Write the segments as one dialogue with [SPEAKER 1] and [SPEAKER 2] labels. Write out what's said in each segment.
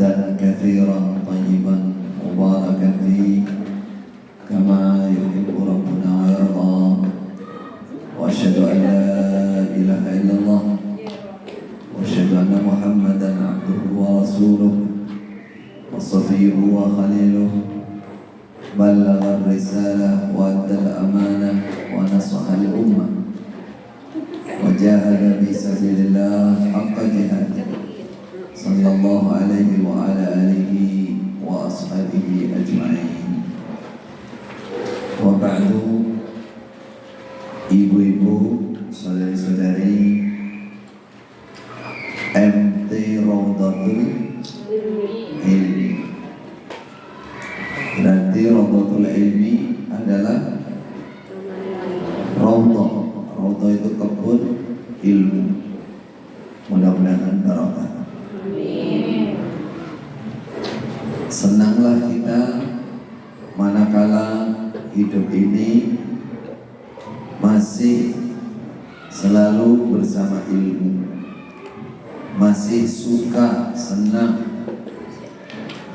[SPEAKER 1] حمدا كثيرا طيبا مباركا فيه كما يحب ربنا ويرضى وأشهد أن لا إله إلا الله وأشهد أن محمدا عبده ورسوله وصفيه وخليله بلغ الرسالة وأدى الأمانة ونصح الأمة وجاهد في سبيل الله حق جهاده صلى الله عليه وعلى آله وأصحابه أجمعين. وبعد, ibu-ibu, saudari-saudari MT Raudhatul Ilmi. Berarti Raudhatul Ilmi adalah Raudhah. Raudhah itu kebun ilmu. Mudah-mudahan barokah. Senanglah kita manakala hidup ini masih selalu bersama ilmu, masih suka senang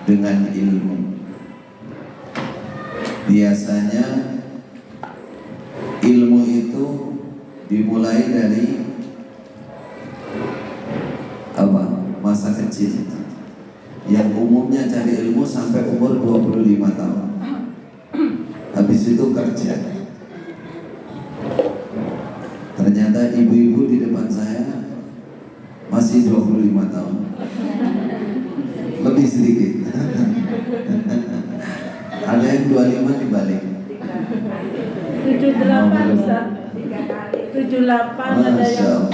[SPEAKER 1] dengan ilmu. Biasanya ilmu itu dimulai dari masa kecil, yang umumnya cari ilmu sampai umur 25 tahun. Habis itu kerja. Ternyata ibu-ibu di depan saya masih 25 tahun, lebih sedikit. Ada yang 25 dibalik
[SPEAKER 2] 78 Ustaz. 78 ada yang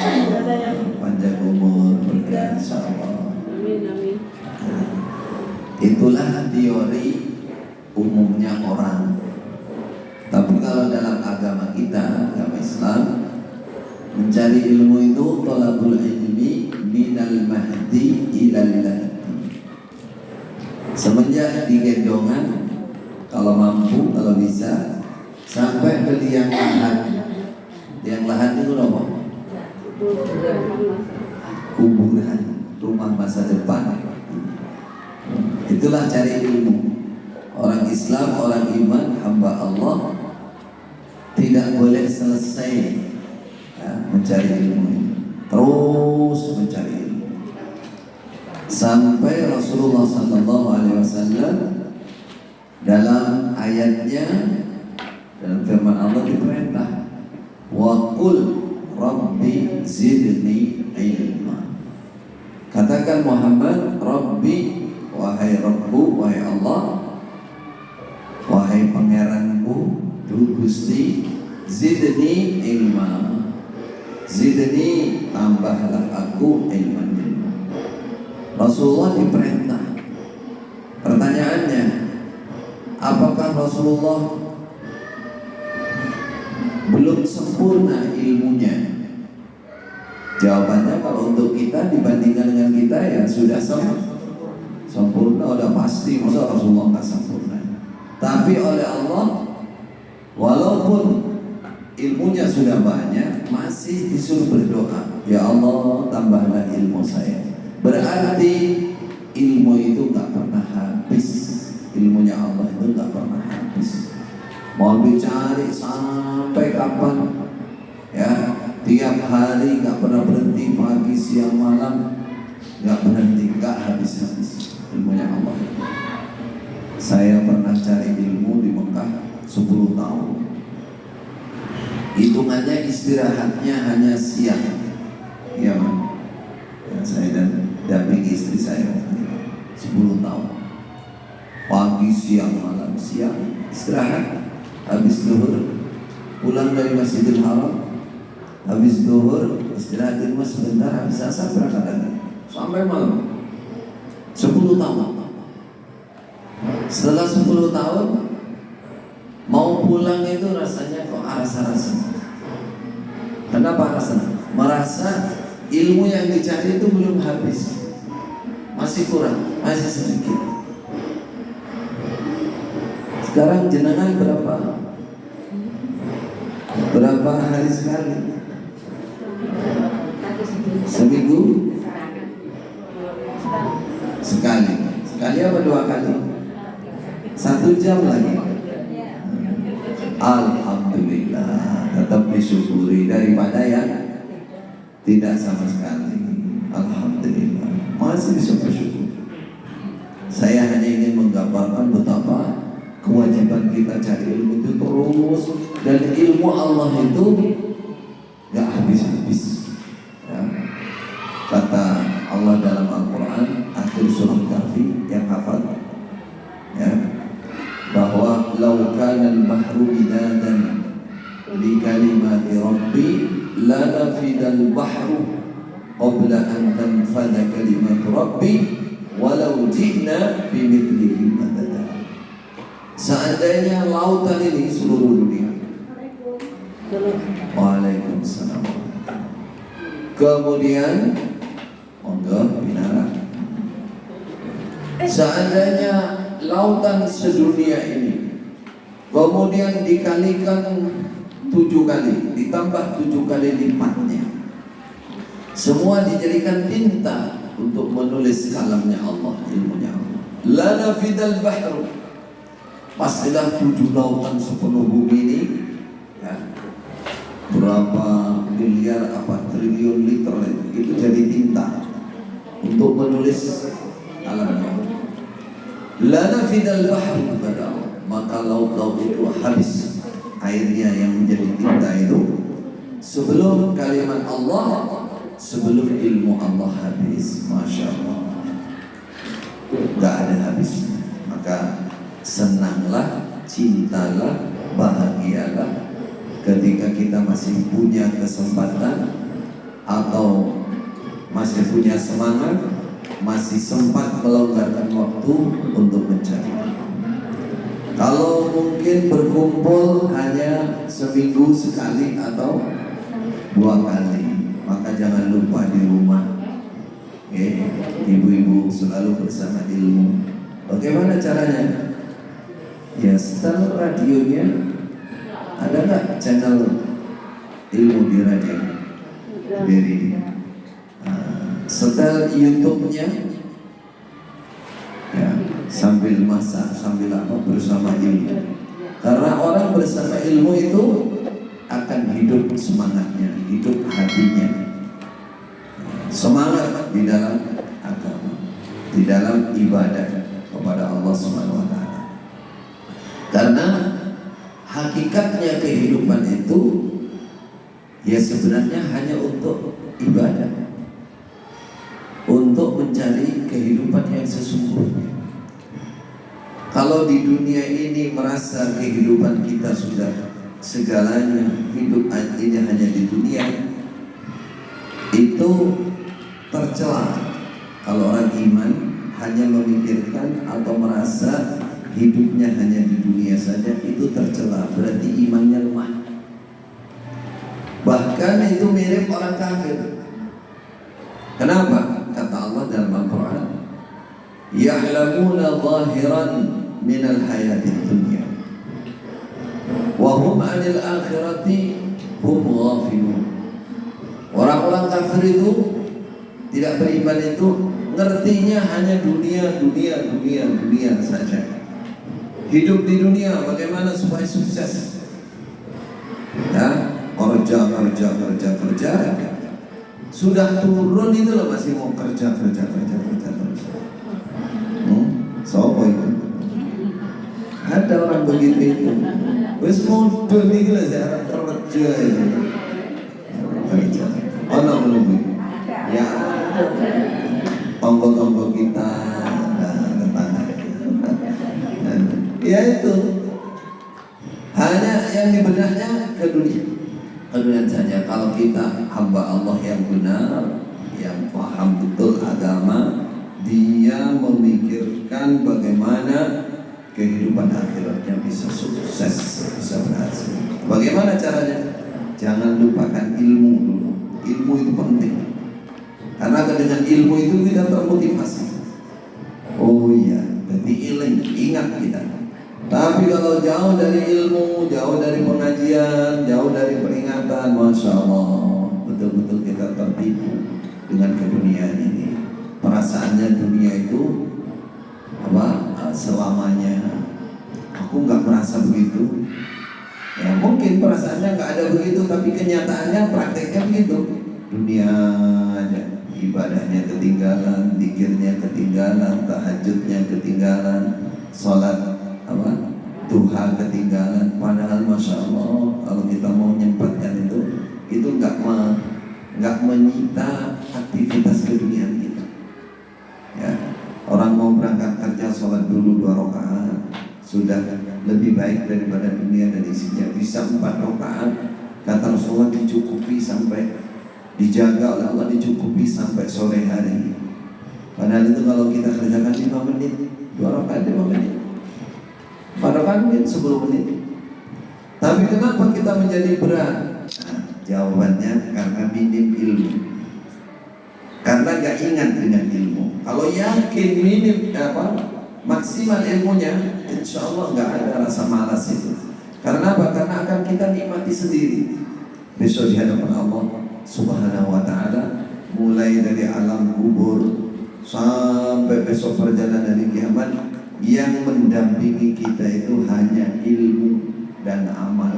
[SPEAKER 1] panjang umur berkah insyaallah.
[SPEAKER 2] Amin.
[SPEAKER 1] Itulah teori umumnya orang. Tapi kalau dalam agama kita, agama Islam, mencari ilmu itu thalabul ilmi minal mahdi ilal lahdi. Semenjak digendongan, kalau mampu, kalau bisa, sampai ke liang lahat. Liang lahat itu apa? Kuburan, rumah masa depan. Itulah cari ilmu. Orang Islam, orang iman, hamba Allah tidak boleh selesai mencari ilmu ini. Terus mencari ilmu sampai Rasulullah SAW dalam ayatnya, dalam firman Allah diperintah, wa qul rabbi zidni ilma. Katakan Muhammad, Rabbi, wahai Rabbu, wahai Allah, wahai pangeranku, du Gusti, zidni ilma. Zidni, tambahlah aku ilman. Rasulullah diperintah. Pertanyaannya, apakah Rasulullah belum sempurna ilmunya? Jawabannya, kalau untuk kita dibandingkan dengan kita ya sudah sempurna, udah pasti. Masa Rasulullah nggak sempurna? Tapi oleh Allah, walaupun ilmunya sudah banyak, masih disuruh berdoa, ya Allah tambahlah ilmu saya. Berarti ilmu itu nggak pernah habis. Ilmunya Allah itu nggak pernah habis. Mau dicari sampai kapan? Ya, tiap hari nggak pernah berhenti, pagi, siang, malam nggak berhenti, nggak habis-habis ilmunya Allah. Saya pernah cari ilmu di Mekah 10 tahun. Hitungannya istirahatnya hanya siang, ya man. Ya, saya dan dampingi istri saya 10 tahun. Pagi, siang, malam, siang istirahat, habis zuhur pulang dari Masjidil Haram, habis zuhur istirahat di rumah sebentar, habis asar berangkat lagi sampai malam. 10 tahun. Setelah 10 tahun mau pulang itu rasanya kok rasa-rasa. Kenapa rasa? Merasa ilmu yang dicari itu belum habis, masih kurang, masih sedikit. Sekarang jenengan berapa hari sekali? Seminggu sekali. sekali apa 2 kali? 1 jam lagi. Alhamdulillah, tetap disyukuri daripada yang tidak sama sekali. Alhamdulillah, masih bisa bersyukur. Saya hanya ingin menggambarkan betapa kewajiban kita cari ilmu itu terus, dan ilmu Allah itu gak habis-habis ya. Kata Allah dalam Al-Quran akhir surah Kahfi, yang hafal ya, bahwa law kana al-bahru midadan li kalimati rabbi la nafidal bahru qabla an tanfada kalimat rabbi walau ji'na bimithlihi madada. Seandainya lautan ini seluruh dunia. Waalaikumsalam. Kemudian monggo binara. Seandainya lautan sedunia ini kemudian dikalikan 7 kali, ditambah 7 kali lipatnya, semua dijadikan tinta untuk menulis kalamnya Allah, ilmunya Allah. La nafidal bahru, pastilah 7 lautan sepenuh bumi ini ya, berapa miliar apa triliun liter itu jadi tinta untuk menulis kalamnya Allah. La nafidal bahru, kata Allah, maka laut-laut itu habis airnya yang menjadi tinta itu sebelum kalimat Allah, sebelum ilmu Allah habis. Masya Allah, gak ada habisnya. Maka senanglah, cintalah, bahagialah ketika kita masih punya kesempatan atau masih punya semangat, masih sempat melonggarkan waktu untuk mencari. Kalau mungkin berkumpul hanya seminggu sekali atau 2 kali, maka jangan lupa di rumah ibu-ibu selalu bersama ilmu. Bagaimana caranya? Ya, setel radionya. Ada nggak channel ilmu di radio? Dari setel YouTube-nya ya, sambil masak, sambil apa, bersama ilmu. Karena orang bersama ilmu itu akan hidup semangatnya, hidup hatinya, semangat di dalam agama, di dalam ibadah kepada Allah Subhanahu wa taala. Karena hakikatnya kehidupan itu ya sebenarnya hanya untuk ibadah, untuk mencari kehidupan yang sesungguhnya. Kalau di dunia ini merasa kehidupan kita sudah segalanya, hidup ini hanya di dunia, itu tercela. Kalau orang iman hanya memikirkan atau merasa hidupnya hanya di dunia saja, itu tercela, berarti imannya lemah. Bahkan itu mirip orang kafir. Kenapa? Kata Allah dalam Al-Quran, ya'lamuna zahiran minal hayatid dunya wa hum 'anil akhirati hum ghafilun. Orang-orang kafir itu tidak beriman itu ngertinya hanya dunia saja. Hidup di dunia bagaimana supaya sukses. Ya, kerja. Sudah turun itu loh masih mau kerja terus. Sopo itu? Ada orang begitu itu. Wes modal nih lah saya kerja itu. Kerja. Ono menunggu. Ya. Tonggo kita tetangga. Ya itu. Hanya yang di benaknya ke dunia. Kemudian saja kalau kita hamba Allah yang benar, yang paham betul agama, dia memikirkan bagaimana kehidupan akhiratnya bisa sukses, bisa berhasil. Bagaimana caranya? Jangan lupakan ilmu dulu. Ilmu itu penting. Karena dengan ilmu itu kita termotivasi. Oh iya, jadi ingat kita. Tapi kalau jauh dari ilmu, jauh dari pengajian, jauh dari peringatan, Masya Allah, betul-betul kita tertipu dengan keduniaan ini. Perasaannya dunia itu selamanya. Aku nggak merasa begitu. Ya mungkin perasaannya nggak ada begitu, tapi kenyataannya prakteknya begitu. Dunia aja, ibadahnya ketinggalan, zikirnya ketinggalan, tahajudnya ketinggalan, sholat duha ketinggalan. Padahal masya Allah kalau kita mau menyempatkan itu nggak menyita aktivitas keduniaan kita. Ya, orang mau berangkat kerja sholat dulu 2 rakaat sudah lebih baik daripada dunia dan isinya. Bisa 4 rakaat kata Rasulullah dicukupi sampai dijaga oleh Allah, dicukupi sampai sore hari. Padahal itu kalau kita kerjakan 5 menit, 2 rakaat 5 menit, 4 rakaat mungkin 10 menit. Tapi kenapa kita menjadi berat? Nah, jawabannya karena minim ilmu. Karena gak ingat dengan ilmu. Kalau yakin minim maksimal ilmunya, insya Allah gak ada rasa malas itu. Karena apa? Karena akan kita nikmati sendiri besok di hadapan Allah Subhanahu wa ta'ala, mulai dari alam kubur sampai besok perjalanan dari kiamat. Yang mendampingi kita itu hanya ilmu dan amal.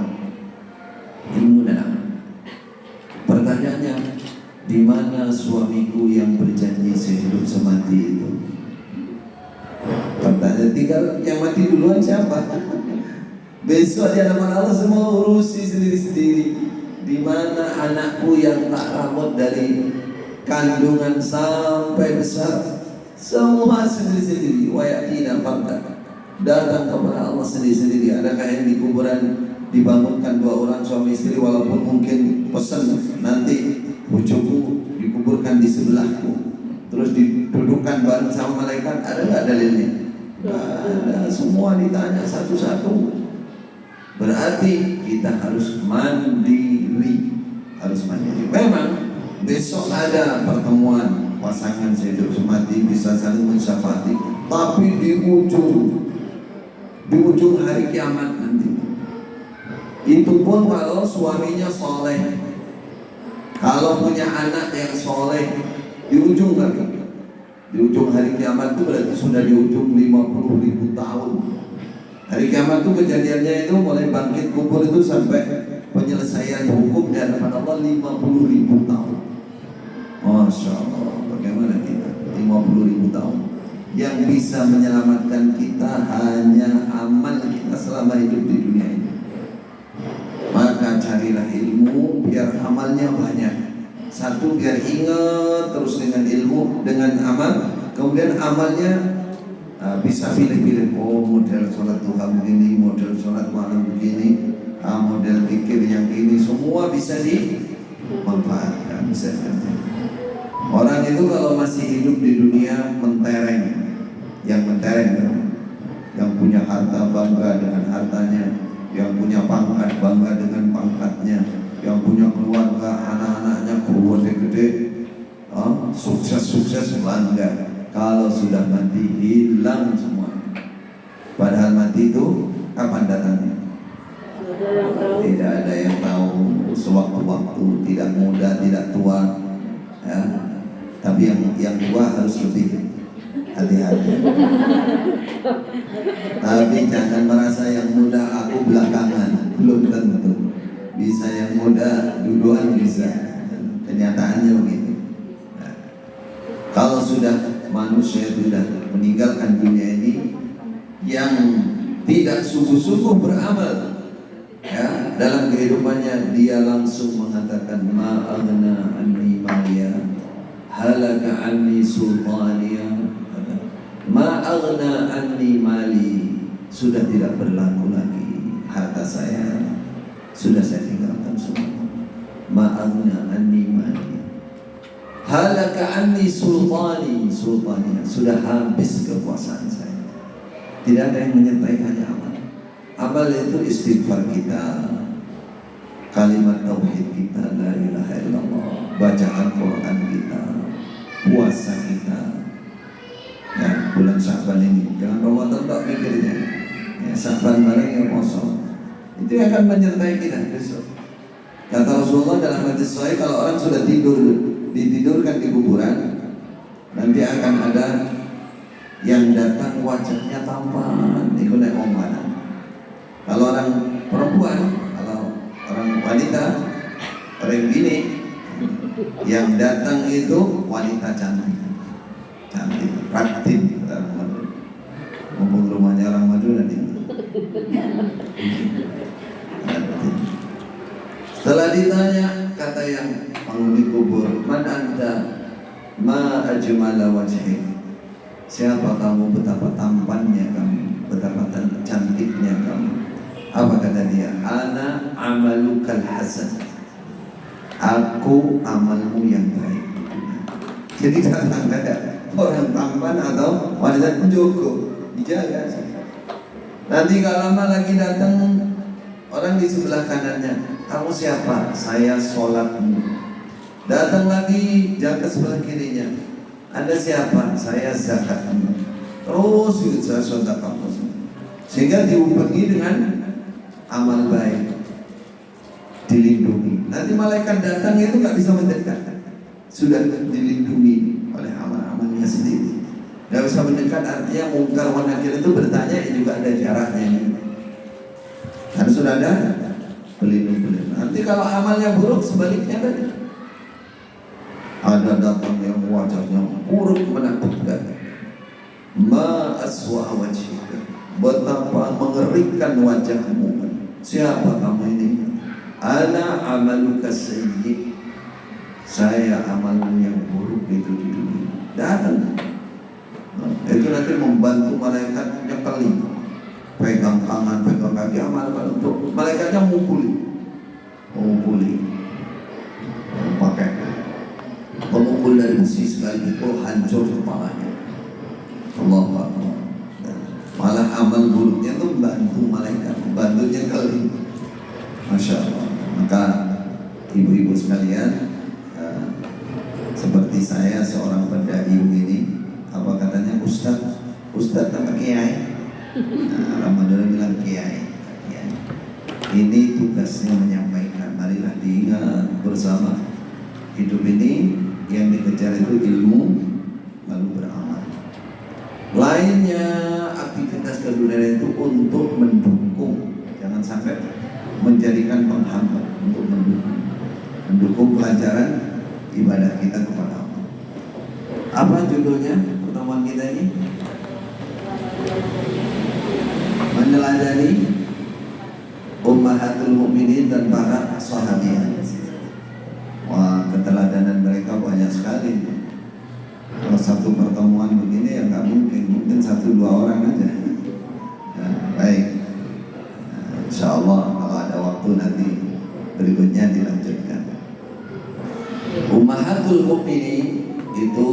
[SPEAKER 1] Ilmu dan amal. Pertanyaannya, di mana suamiku yang berjanji sehidup semati itu? Pertanyaan, tinggal yang mati duluan siapa? Besok di hadapan Allah semua urusi sendiri-sendiri. Di mana anakku yang tak ramut dari kandungan sampai besar? Semua sendiri-sendiri. Wa yatina farda, datang kepada Allah sendiri-sendiri. Adakah yang di kuburan dibangunkan 2 orang suami istri, walaupun mungkin pesan nanti bujuku dikuburkan di sebelahku, terus didudukkan bareng sama malaikat? Ada nggak dalilnya? Nggak ada. Semua ditanya satu-satu. Berarti kita harus mandiri. Memang besok ada pertemuan pasangan sehidup semati, bisa saling mensyafaati, tapi di ujung hari kiamat nanti. Itu pun kalau suaminya soleh, kalau punya anak yang soleh, di ujung hari kiamat itu berarti sudah di ujung 50.000 tahun. Hari kiamat itu kejadiannya itu mulai bangkit kubur itu sampai penyelesaian hukum di hadapan Allah 50.000 tahun. Masya Allah, bagaimana kita 50.000 tahun. Yang bisa menyelamatkan kita hanya amal kita selama hidup di dunia ini. Maka carilah ilmu biar amalnya banyak. Satu, biar ingat terus dengan ilmu, dengan amal. Kemudian amalnya bisa pilih-pilih. Oh, model sholat duha begini, model sholat malam begini, model zikir yang ini, semua bisa dimanfaatkan. Orang itu kalau masih hidup di dunia mentereng, yang punya harta bangga dengan hartanya, yang punya pangkat bangga dengan pangkatnya, yang punya keluarga, anak-anaknya gede-gede, sukses bangga. Kalau sudah mati hilang semuanya. Padahal mati itu kapan datangnya? Tidak ada yang tahu. Sewaktu-waktu, tidak muda, tidak tua, ya. Tapi yang tua harus lebih hati-hati. Tapi jangan merasa yang muda aku belakangan, belum tentu. Bisa yang muda duluan bisa. Kenyataannya begitu. Nah, kalau sudah manusia sudah meninggalkan dunia ini, yang tidak sungguh-sungguh beramal, ya, dalam kehidupannya, dia langsung mengatakan ma'aghna anni maliya, halaka anni sultaniya, ma'aghna anni mali, sudah tidak berlaku lagi harta saya, sudah saya tinggalkan semua. Ma'aghna anni mali, halaka anni sultaniya, sudah habis kekuasaan saya. Tidak ada yang menyertai, hanya amal. Amal itu istighfar kita, kalimat tauhid kita, la ilaha illallah, bacaan Quran kita, puasa kita. Ya, bulan Sya'ban ini, jangan Ramadan tak mikirnya. Ya, Sya'ban bareng ya puasa. Itu yang akan menyertai kita besok. Kata Rasulullah dalam hadis sahih, kalau orang sudah ditidurkan di kuburan, nanti akan ada yang datang wajahnya tampan, itu naik wong lanang. Kalau orang perempuan, kalau orang wanita, orang bini, yang datang itu wanita cantik, praktis. Mumpung rumahnya orang Madura nanti. Setelah ditanya, kata yang penghuni kubur, man anta ma ajmala wajhik. Siapa kamu, betapa tampannya kamu, betapa cantiknya kamu. Apa kata dia? Ana amalukal hasan. Aku amalmu yang baik. Jadi datang ada orang tampan atau wanita penjogo, dijaga. Nanti gak lama lagi datang orang di sebelah kanannya. Kamu siapa? Saya sholatmu. Datang lagi jaga sebelah kirinya. Anda siapa? Saya zakatmu. Terus saya sedekahmu. Sehingga dihubungi dengan amal baik, dilindungi. Nanti malaikat datang itu nggak bisa mendekat, sudah dilindungi oleh amal-amalnya sendiri. Nggak bisa mendekat, artinya mungkar wa nakir itu bertanya juga ada jaraknya. Harus sudah ada pelindung. Nanti kalau amalnya buruk sebaliknya tadi. Ada datang yang wajahnya buruk menakutkan. Ma aswa wajhika. Betapa mengerikan wajahmu. Siapa kamu ini? Ana amaluka sayyi. Saya amalmu yang buruk itu di dunia. Datang. Itu nanti membantu malaikat nyekelin. Pegang tangan, pegang kaki, amal-amal untuk malaikatnya mukuli. Pakai pemukul dari besi sekali itu hancur kepalanya. Allahu Akbar. Malah amal buruknya itu membantu malaikat, membantunya kali. Masya Allah. Maka ibu-ibu sekalian, seperti saya seorang pendai ini, apa katanya Ustaz nama kiai. Ramadan bilang kiai. Ini tugasnya menyampaikan. Marilah diingat bersama. Hidup ini yang dikejar itu ilmu, lalu beramal. Lainnya aktivitas keduniaan itu untuk mendukung, jangan sampai menjadikan penghambat, untuk mendukung pelajaran ibadah kita kepada Allah. Apa judulnya pertemuan kita ini? Meneladani ummahatul mukminin dan para sahabiah. Wah, keteladanan mereka banyak sekali. Kalau satu pertemuan begini ya nggak mungkin 1-2 orang aja. Nah, baik. Insya Allah kalau ada waktu nanti berikutnya dilanjutkan. Ummahatul mukminin itu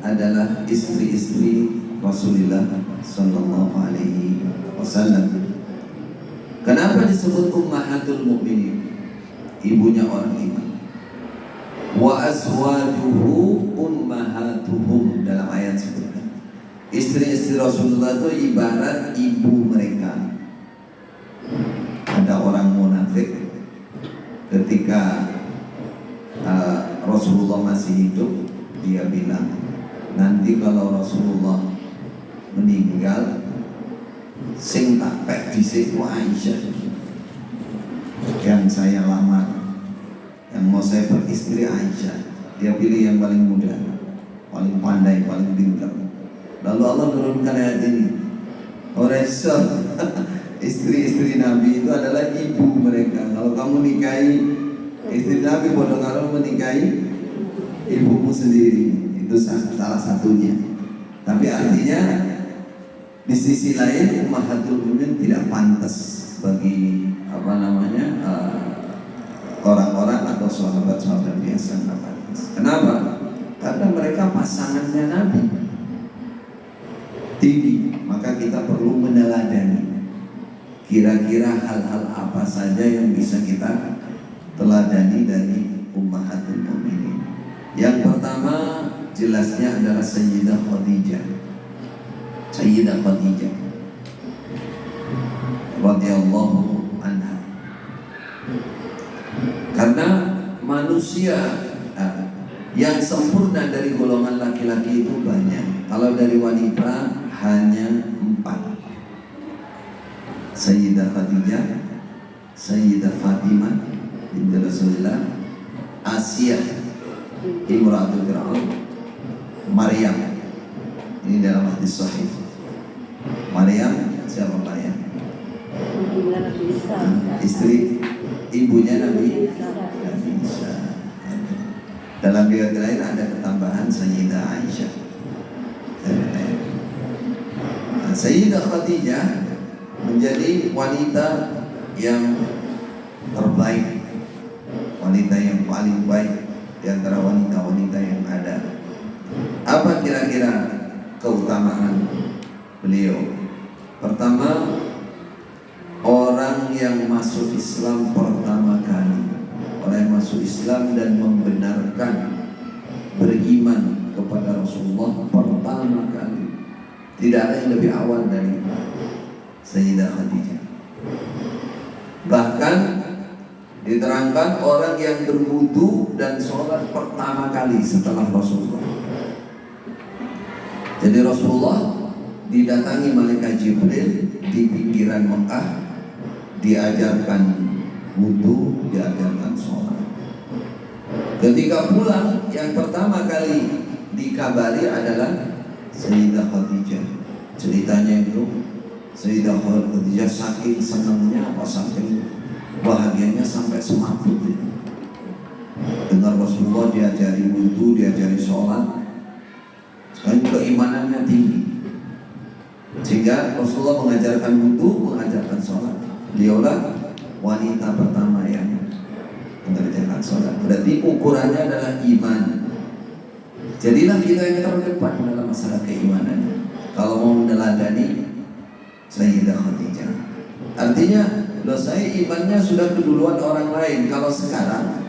[SPEAKER 1] adalah istri-istri Rasulullah Sallallahu Alaihi Wasallam. Kenapa disebut ummahatul mukminin? Ibunya orang iman. Wa azwajuhu ummahatuhum, dalam ayat sebutkan. Istri-istri Rasulullah itu ibarat ibu mereka. Ada orang munafik ketika Rasulullah masih hidup, dia bilang, nanti kalau Rasulullah meninggal, sing tak pek dhisik Aisyah yang saya lamar, yang mau saya beristri Aisyah. Dia pilih yang paling muda, paling pandai, paling pintar. Lalu Allah menurunkan ayat ini. Istri-istri Nabi itu adalah ibu mereka. Kalau kamu nikahi istri Nabi, bodoh kalau menikahi ibumu sendiri. Itu salah satunya. Tapi artinya di sisi lain ummahatul mukminin tidak pantas bagi orang-orang atau sahabat-sahabat biasa. Kenapa? Karena mereka pasangannya Nabi tinggi, maka kita perlu meneladani. Kira-kira hal-hal apa saja yang bisa kita teladani dari ummahatul mukminin. Yang pertama jelasnya adalah Sayyidah Khadijah radhiyallahu anha. Karena manusia yang sempurna dari golongan laki-laki itu banyak. Kalau dari wanita hanya 4. Sayyidah Khadijah, Sayyidah Fatimah binti Rasulullah, Asia Imratul Fir'aun, Maryam. Ini dalam hadis sahih. Maryam, siapa Maryam? Istri ibunya Nabi Isa. Dalam riwayat lain ada ketambahan Sayyidah Aisyah. Sayyidah Khadijah menjadi wanita yang terbaik, wanita yang paling baik di antara wanita-wanita yang ada. Apa kira-kira keutamaan beliau? Pertama, orang yang masuk Islam pertama kali, orang yang masuk Islam dan membenarkan beriman kepada Rasulullah pertama kali. Tidak ada yang lebih awal dari Sayyidah Khadijah. Bahkan diterangkan orang yang berwudu dan sholat pertama kali setelah Rasulullah. Jadi Rasulullah didatangi malaikat Jibril di pinggiran Mekah, diajarkan wudu, diajarkan sholat. Ketika pulang, yang pertama kali dikabari adalah Sayyidah Khadijah. Ceritanya itu Sayyidah Khadijah saking senangnya atau saking bahagianya sampai semaput dengar Rasulullah diajari wudu, diajari sholat. Sekarang keimanannya tinggi, sehingga Rasulullah mengajarkan wudu, mengajarkan sholat. Beliaulah wanita pertama yang mengerjakan sholat. Berarti ukurannya adalah iman. Jadilah kita yang terdepan dalam masalah keimanan. Kalau mau meneladani Sayyidah Khadijah, artinya loh, saya imannya sudah keduluan orang lain. Kalau sekarang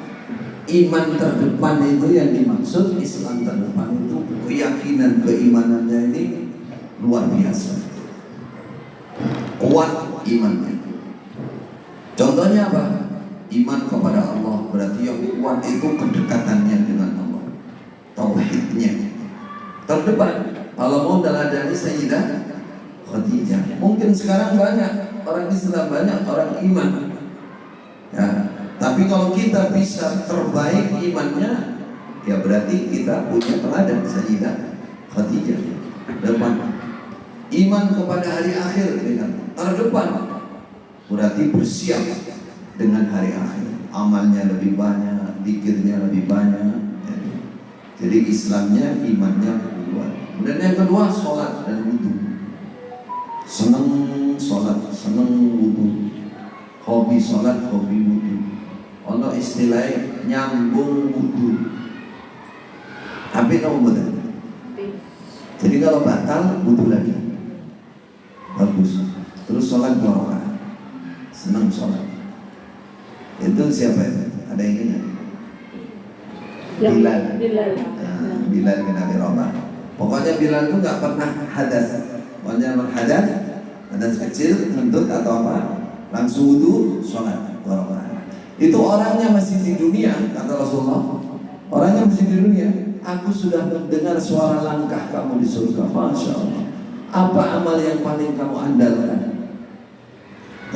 [SPEAKER 1] iman terdepan itu yang dimaksud, Islam terdepan itu keyakinan keimanannya ini luar biasa, kuat imannya. Contohnya apa? Iman kepada Allah, berarti yang kuat itu kedekatannya dengan Allah, tauhidnya terdepan. Kalau mau teladani Sayyidah Khadijah, mungkin sekarang banyak orang Islam, banyak orang iman ya, tapi kalau kita bisa terbaik imannya, ya berarti kita punya teladan Sayyidah Khadijah. Depan iman kepada hari akhir dengan terdepan, berarti bersiap dengan hari akhir, amalnya lebih banyak, zikirnya lebih banyak. Jadi Islamnya, imannya kuat. Dan yang kedua, sholat dan wudu. Seneng sholat, seneng wudu, hobi sholat, hobi wudu. Ono istilahnya nyambung wudu. Tapi kamu betul. Jadi kalau batal, wudu lagi. Bagus. Terus sholat 2 rakaat. Seneng sholat. Itu siapa itu? Ada yang ingat? Bilal. Bilal bin Abi Rabah. Pokoknya Bilal itu nggak pernah hadas. Pokoknya hadas kecil, ngentut atau apa, langsung wudu, sholat 2 rakaat. Itu orangnya masih di dunia, kata Rasulullah. Orangnya masih di dunia. Aku sudah mendengar suara langkah kamu di surga. Masya Allah. Apa amal yang paling kamu andalkan?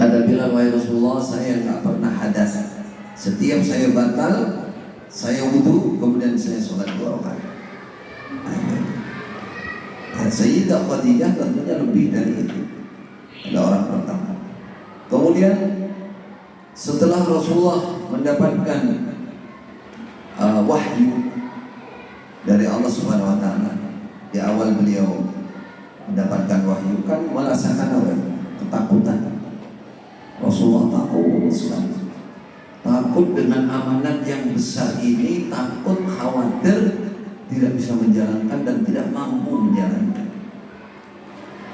[SPEAKER 1] Kata Bilal, wahai Rasulullah, saya nggak pernah hadas. Setiap saya batal, saya wudu, kemudian saya sholat 2 rakaat. Sayyidah Khadijah tentunya lebih dari itu. Ada orang pertama. Kemudian setelah Rasulullah mendapatkan wahyu dari Allah Subhanahu Wa Taala, di awal beliau mendapatkan wahyu kan merasakan apa? Ketakutan. Rasulullah takut sekali. Takut dengan amanat yang besar ini, takut khawatir tidak bisa menjalankan dan tidak mampu menjalankan.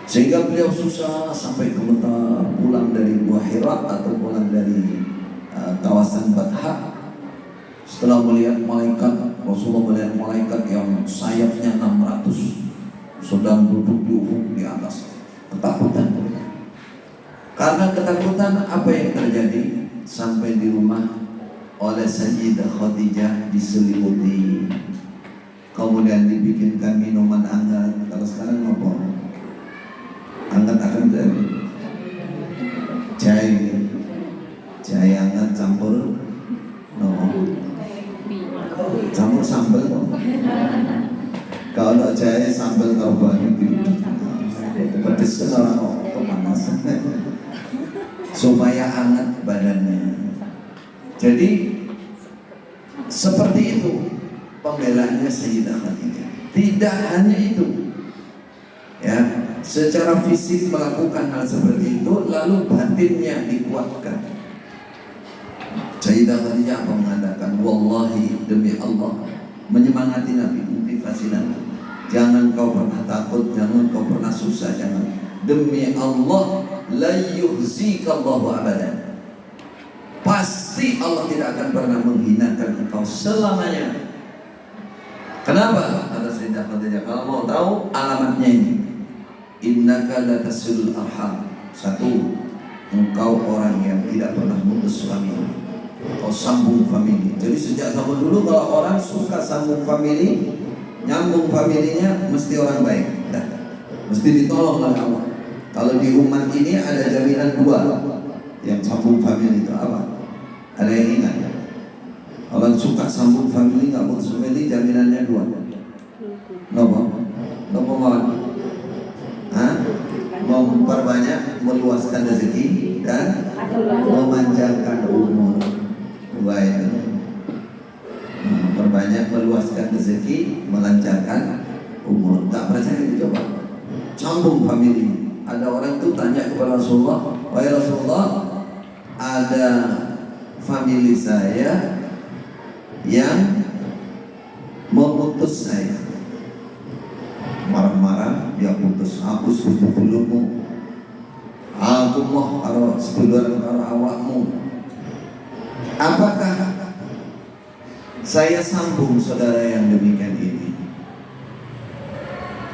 [SPEAKER 1] Sehingga beliau susah sampai gemetar pulang dari Gua Hira atau pulang dari kawasan Batha. Setelah melihat malaikat, Rasulullah melihat malaikat yang sayapnya 600 sedang duduk di ufuk di atas. Ketakutan. Karena ketakutan, apa yang terjadi? Sampai di rumah oleh Sayyidah Khadijah diselimuti, kemudian dibikinkan minuman hangat. Kalau sekarang apa? jahe hangat campur campur sambal. Kalau jahe sambal korban itu pedes kan orang panas supaya hangat badannya. Jadi seperti itu pembelaannya Sayyidah Khadijah. Tidak hanya itu, ya, secara fisik melakukan hal seperti itu, lalu batinnya dikuatkan. Sayyidah Khadijah apa mengatakan, wallahi, demi Allah, menyemangati Nabi, motivasi Nabi, jangan kau pernah takut, jangan kau pernah susah, jangan. Demi Allah, la yuhzikallahu abadan. Pasti Allah tidak akan pernah menghinakan engkau selamanya. Kenapa? Kata Sayyidah Khadijah, kalau mau tahu alamatnya ini, innaka latasilul arham. Satu, engkau orang yang tidak pernah putus famili, kau sambung famili. Jadi sejak zaman dulu kalau orang suka sambung famili, nyambung familinya, mesti orang baik, mesti ditolong oleh Allah. Kalau di umat ini ada jaminan dua yang sambung famili itu apa? Ada yang ingat? Orang suka sambung famili, nggak putus famili, jaminannya dua. Nopo mohon, memperbanyak, meluaskan rezeki dan memanjangkan umur. Dua itu. Memperbanyak, meluaskan rezeki, melancarkan umur. Tak percaya dicoba. Sambung famili. Ada orang tuh tanya kepada Rasulullah, wahai Rasulullah, ada famili saya yang memutus saya, marah-marah, dia putus, aku setuju dulumu, aku mau karo seduluran karo awakmu, apakah saya sambung saudara yang demikian ini?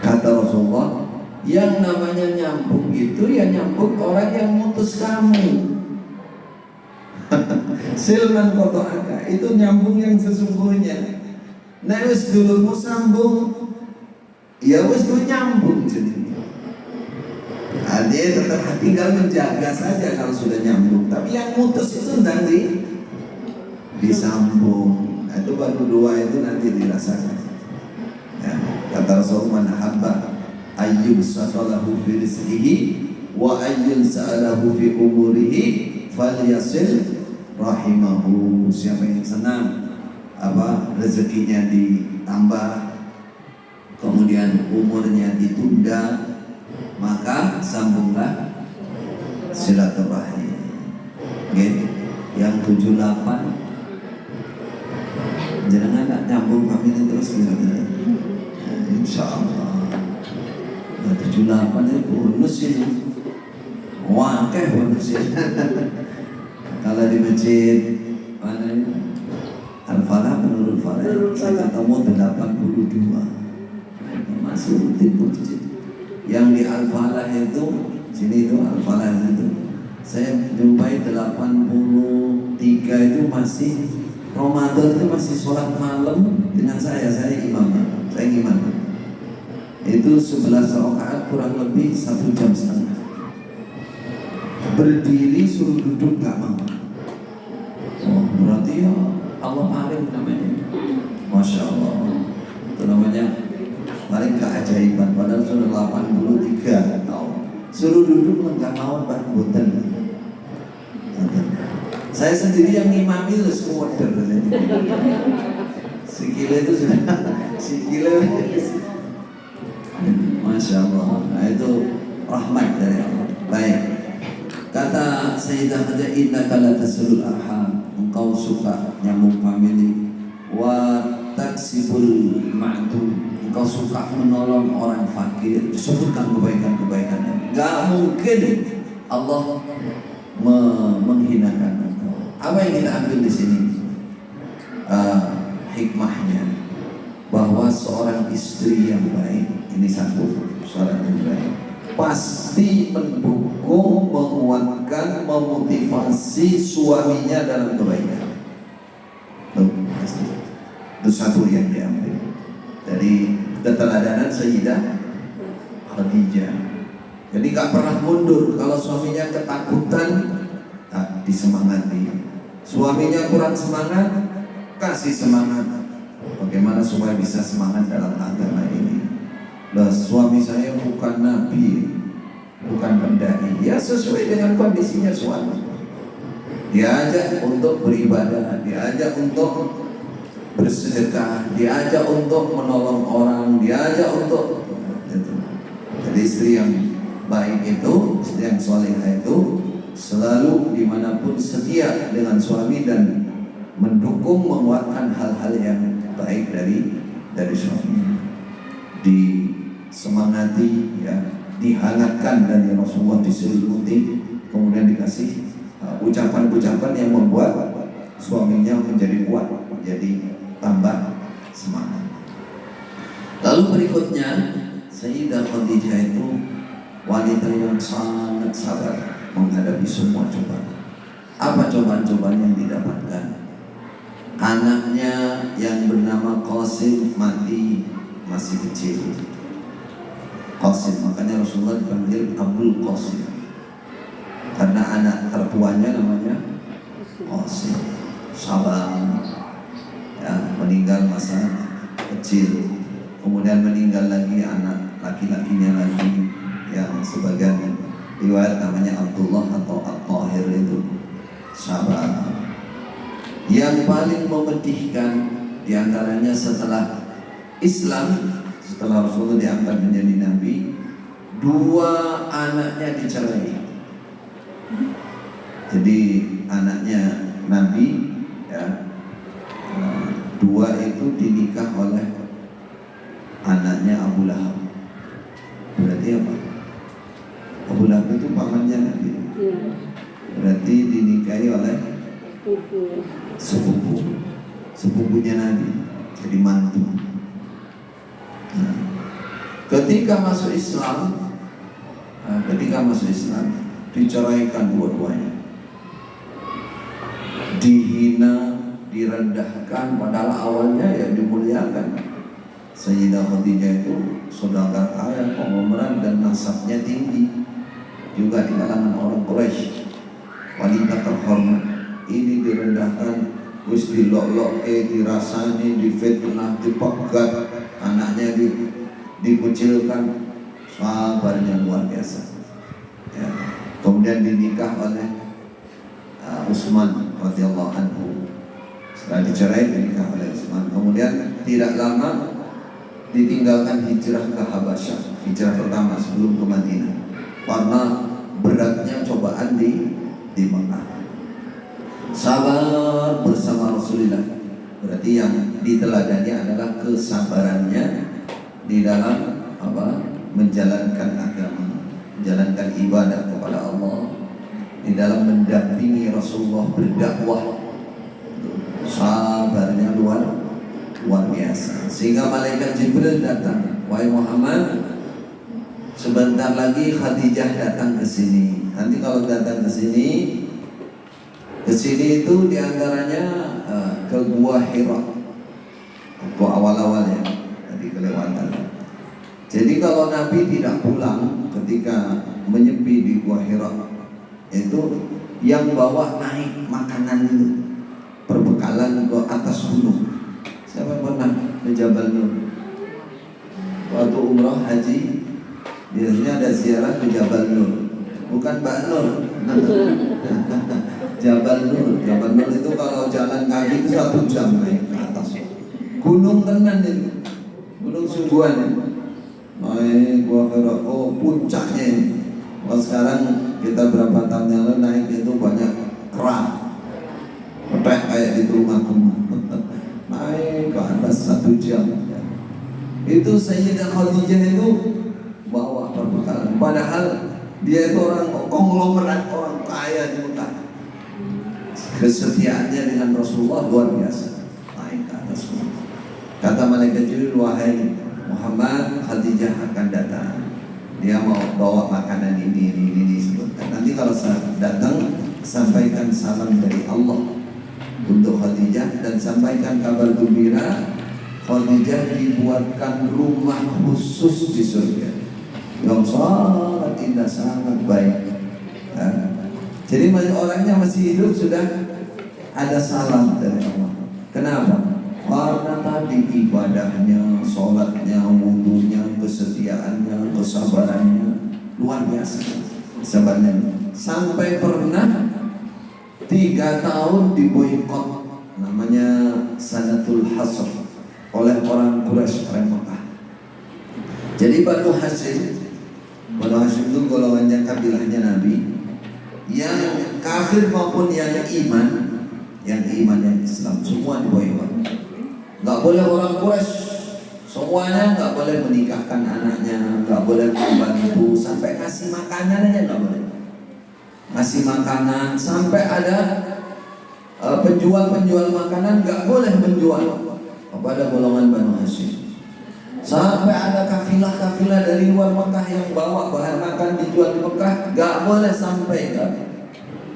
[SPEAKER 1] Kata Rasulullah, yang namanya nyambung itu ya nyambung orang yang mutus kamu. Silman kotoaka, itu nyambung yang sesungguhnya. Nah wis dulumu sambung, ya wis tuh nyambung jadi. Dia tetap tinggal menjaga saja kalau sudah nyambung. Tapi yang mutus itu nanti disambung. Nah, itu baru dua itu nanti dirasakan. Ya, kata Rasulullah, man habba ayyub sadalahu fi rizqihi wa ayyun sa'alahu fi umurihi falyasil rahimahu. Siapa yang senang rezekinya ditambah, kemudian umurnya ditunda, maka sambunglah silaturahim. Okay. Yang 78 jangan nggak nyambung famili terus kira-kira. Insya Allah. Nah, 78 itu bonus ini. Wah, kayak bonus ya. Kalau di masjid mana ini? Al-Falah menurut Falah saya ketemu 82. Masih rutin masjid. Yang di Al-Falah itu, sini itu Al-Falah itu, saya jumpai 83 itu masih Ramadan, itu masih sholat malam dengan saya imam. Itu 11 rakaat kurang lebih 1,5 jam. Berdiri suruh duduk gak mau. Oh, berarti ya Allah alim namanya. Masya Allah. Itu namanya paling keajaiban. Padahal sudah 83 tahun. Suruh duduk gak mau, Pak Boten. Saya sendiri yang ngimami lu semua sikile itu sudah sikile. Masya Allah. Nah itu rahmat dari Allah. Baik. Kata Sayyidah Khadijah, innaka latasilul arham, engkau suka nyambung famili, wa taksibul ma'dum, engkau suka menolong orang fakir. Disebutkan kebaikan-kebaikannya. Gak mungkin Allah menghinakan engkau. Apa yang kita ambil di sini? Hikmahnya bahwa seorang istri yang baik, ini satu, seorang yang baik pasti mendukung, menguatkan, memotivasi suaminya dalam kebaikan. Itu satu yang diambil dari keteladanan Sayyidah Khadijah. Jadi nggak pernah mundur. Kalau suaminya ketakutan, disemangati. Suaminya kurang semangat, kasih semangat. Bagaimana supaya bisa semangat dalam agama ini? Loh, suami saya bukan nabi, bukan pendai. Ya sesuai dengan kondisinya suami. Diajak untuk beribadah, diajak untuk bersedekah, diajak untuk menolong orang, diajak untuk itu. Jadi istri yang baik itu, istri yang salehah itu selalu dimanapun setia dengan suami dan mendukung, menguatkan hal-hal yang baik dari suami. Disemangati, ya, dihangatkan, dan ya Rasulullah diselimuti, kemudian dikasih ucapan-ucapan yang membuat suaminya menjadi kuat, jadi tambah semangat. Lalu berikutnya, Sayyidah Khadijah itu wanita yang sangat sabar menghadapi semua cobaan. Apa cobaan-cobaan yang didapatkan? Anaknya yang bernama Qasim mati masih kecil. Qasim, makanya Rasulullah dipanggil Abdul Qasim, karena anak tertuanya namanya Qasim. Sabar, ya, meninggal masa kecil. Kemudian meninggal lagi anak laki-lakinya lagi, yang sebagian riwayat namanya Abdullah atau At-Tahir itu. Sabar. Yang paling memedihkan diantaranya setelah Islam, setelah Rasulullah diangkat menjadi nabi, 2 anaknya dicerai. Jadi anaknya nabi, ya, 2 itu dinikah oleh anaknya Abu Lahab. Berarti apa? Abu Lahab itu pamannya Nabi. Berarti dinikahi oleh sepupunya Nabi, jadi mantu. Nah, ketika masuk Islam, diceraikan dua-duanya, dihina, direndahkan, padahal awalnya ya dimuliakan. Sayyidah Khadijah itu saudagar kaya, konglomerat, dan nasabnya tinggi juga di kalangan orang Quraisy, wanita terhormat. Ini direndahkan, wis dilok-lok, dirasani, difitnah, dipegat, anaknya dikucilkan. Sabarnya luar biasa, ya. Kemudian dinikah oleh Utsman radhiyallahu anhu. Setelah dicerai, dinikah oleh Utsman. Kemudian tidak lama ditinggalkan, hijrah ke Habasyah, hijrah pertama sebelum ke Madinah, karena beratnya cobaan di Mekah. Sabar bersama Rasulullah, berarti yang diteladani adalah kesabarannya di dalam menjalankan agama, menjalankan ibadah kepada Allah, di dalam mendampingi Rasulullah berdakwah. Sabarnya luar biasa, sehingga malaikat Jibril datang, wahai Muhammad, sebentar lagi Khadijah datang ke sini. Nanti kalau datang ke sini itu diantaranya ke Gua Hira, waktu awal-awal ya, tadi kelewatan. Jadi kalau Nabi tidak pulang ketika menyepi di Gua Hira, itu yang bawa naik makanan itu, perbekalan ke atas gunung. Siapa pernah ke Jabal Nur? Waktu umrah haji, biasanya ada ziarah ke Jabal Nur, bukan Mbak Nur. Jabal Nur itu kalau jalan kaki itu 1 jam naik ke atas. Gunung tenan itu, gunung sungguhan itu. Naik Gua Hira, puncaknya ini. Kalau sekarang kita berapa tahun yang lalu naik itu banyak kerah, petek kayak di rumahku. Naik ke atas 1 jam. Itu Sayyidah Khadijah itu bawa perbekalan, padahal dia itu orang konglomerat, orang kaya di Mekah. Kesetiaannya dengan Rasulullah luar biasa. Naik ke atas. Kata malaikat Jibril, wahai Muhammad, Khadijah akan datang. Dia mau bawa makanan ini sebutkan. Nanti kalau datang, sampaikan salam dari Allah untuk Khadijah, dan sampaikan kabar gembira, Khadijah dibuatkan rumah khusus di surga yang sangat indah, sangat baik. Ya. Jadi orangnya masih hidup sudah ada salam dari Allah. Kenapa? Karena tadi ibadahnya, sholatnya, wudhunya, kesetiaannya, kesabarannya luar biasa. Sabarnya sampai pernah 3 tahun diboikot, namanya Sanatul Hasr, oleh orang Quraisy, orang Mekah. Jadi Banu Hashim itu golongannya kabilahnya Nabi, yang kafir maupun yang iman, yang Islam, semua diboikot. Nggak boleh orang Quraisy, semuanya nggak boleh menikahkan anaknya, nggak boleh membantu, sampai kasih makanan aja nggak boleh. Ngasih makanan, sampai ada penjual makanan nggak boleh menjual kepada golongan Banu Hashim. Sampai ada kafilah dari luar Mekah yang bawa bahan makan dijual di Mekah, nggak boleh sampai ke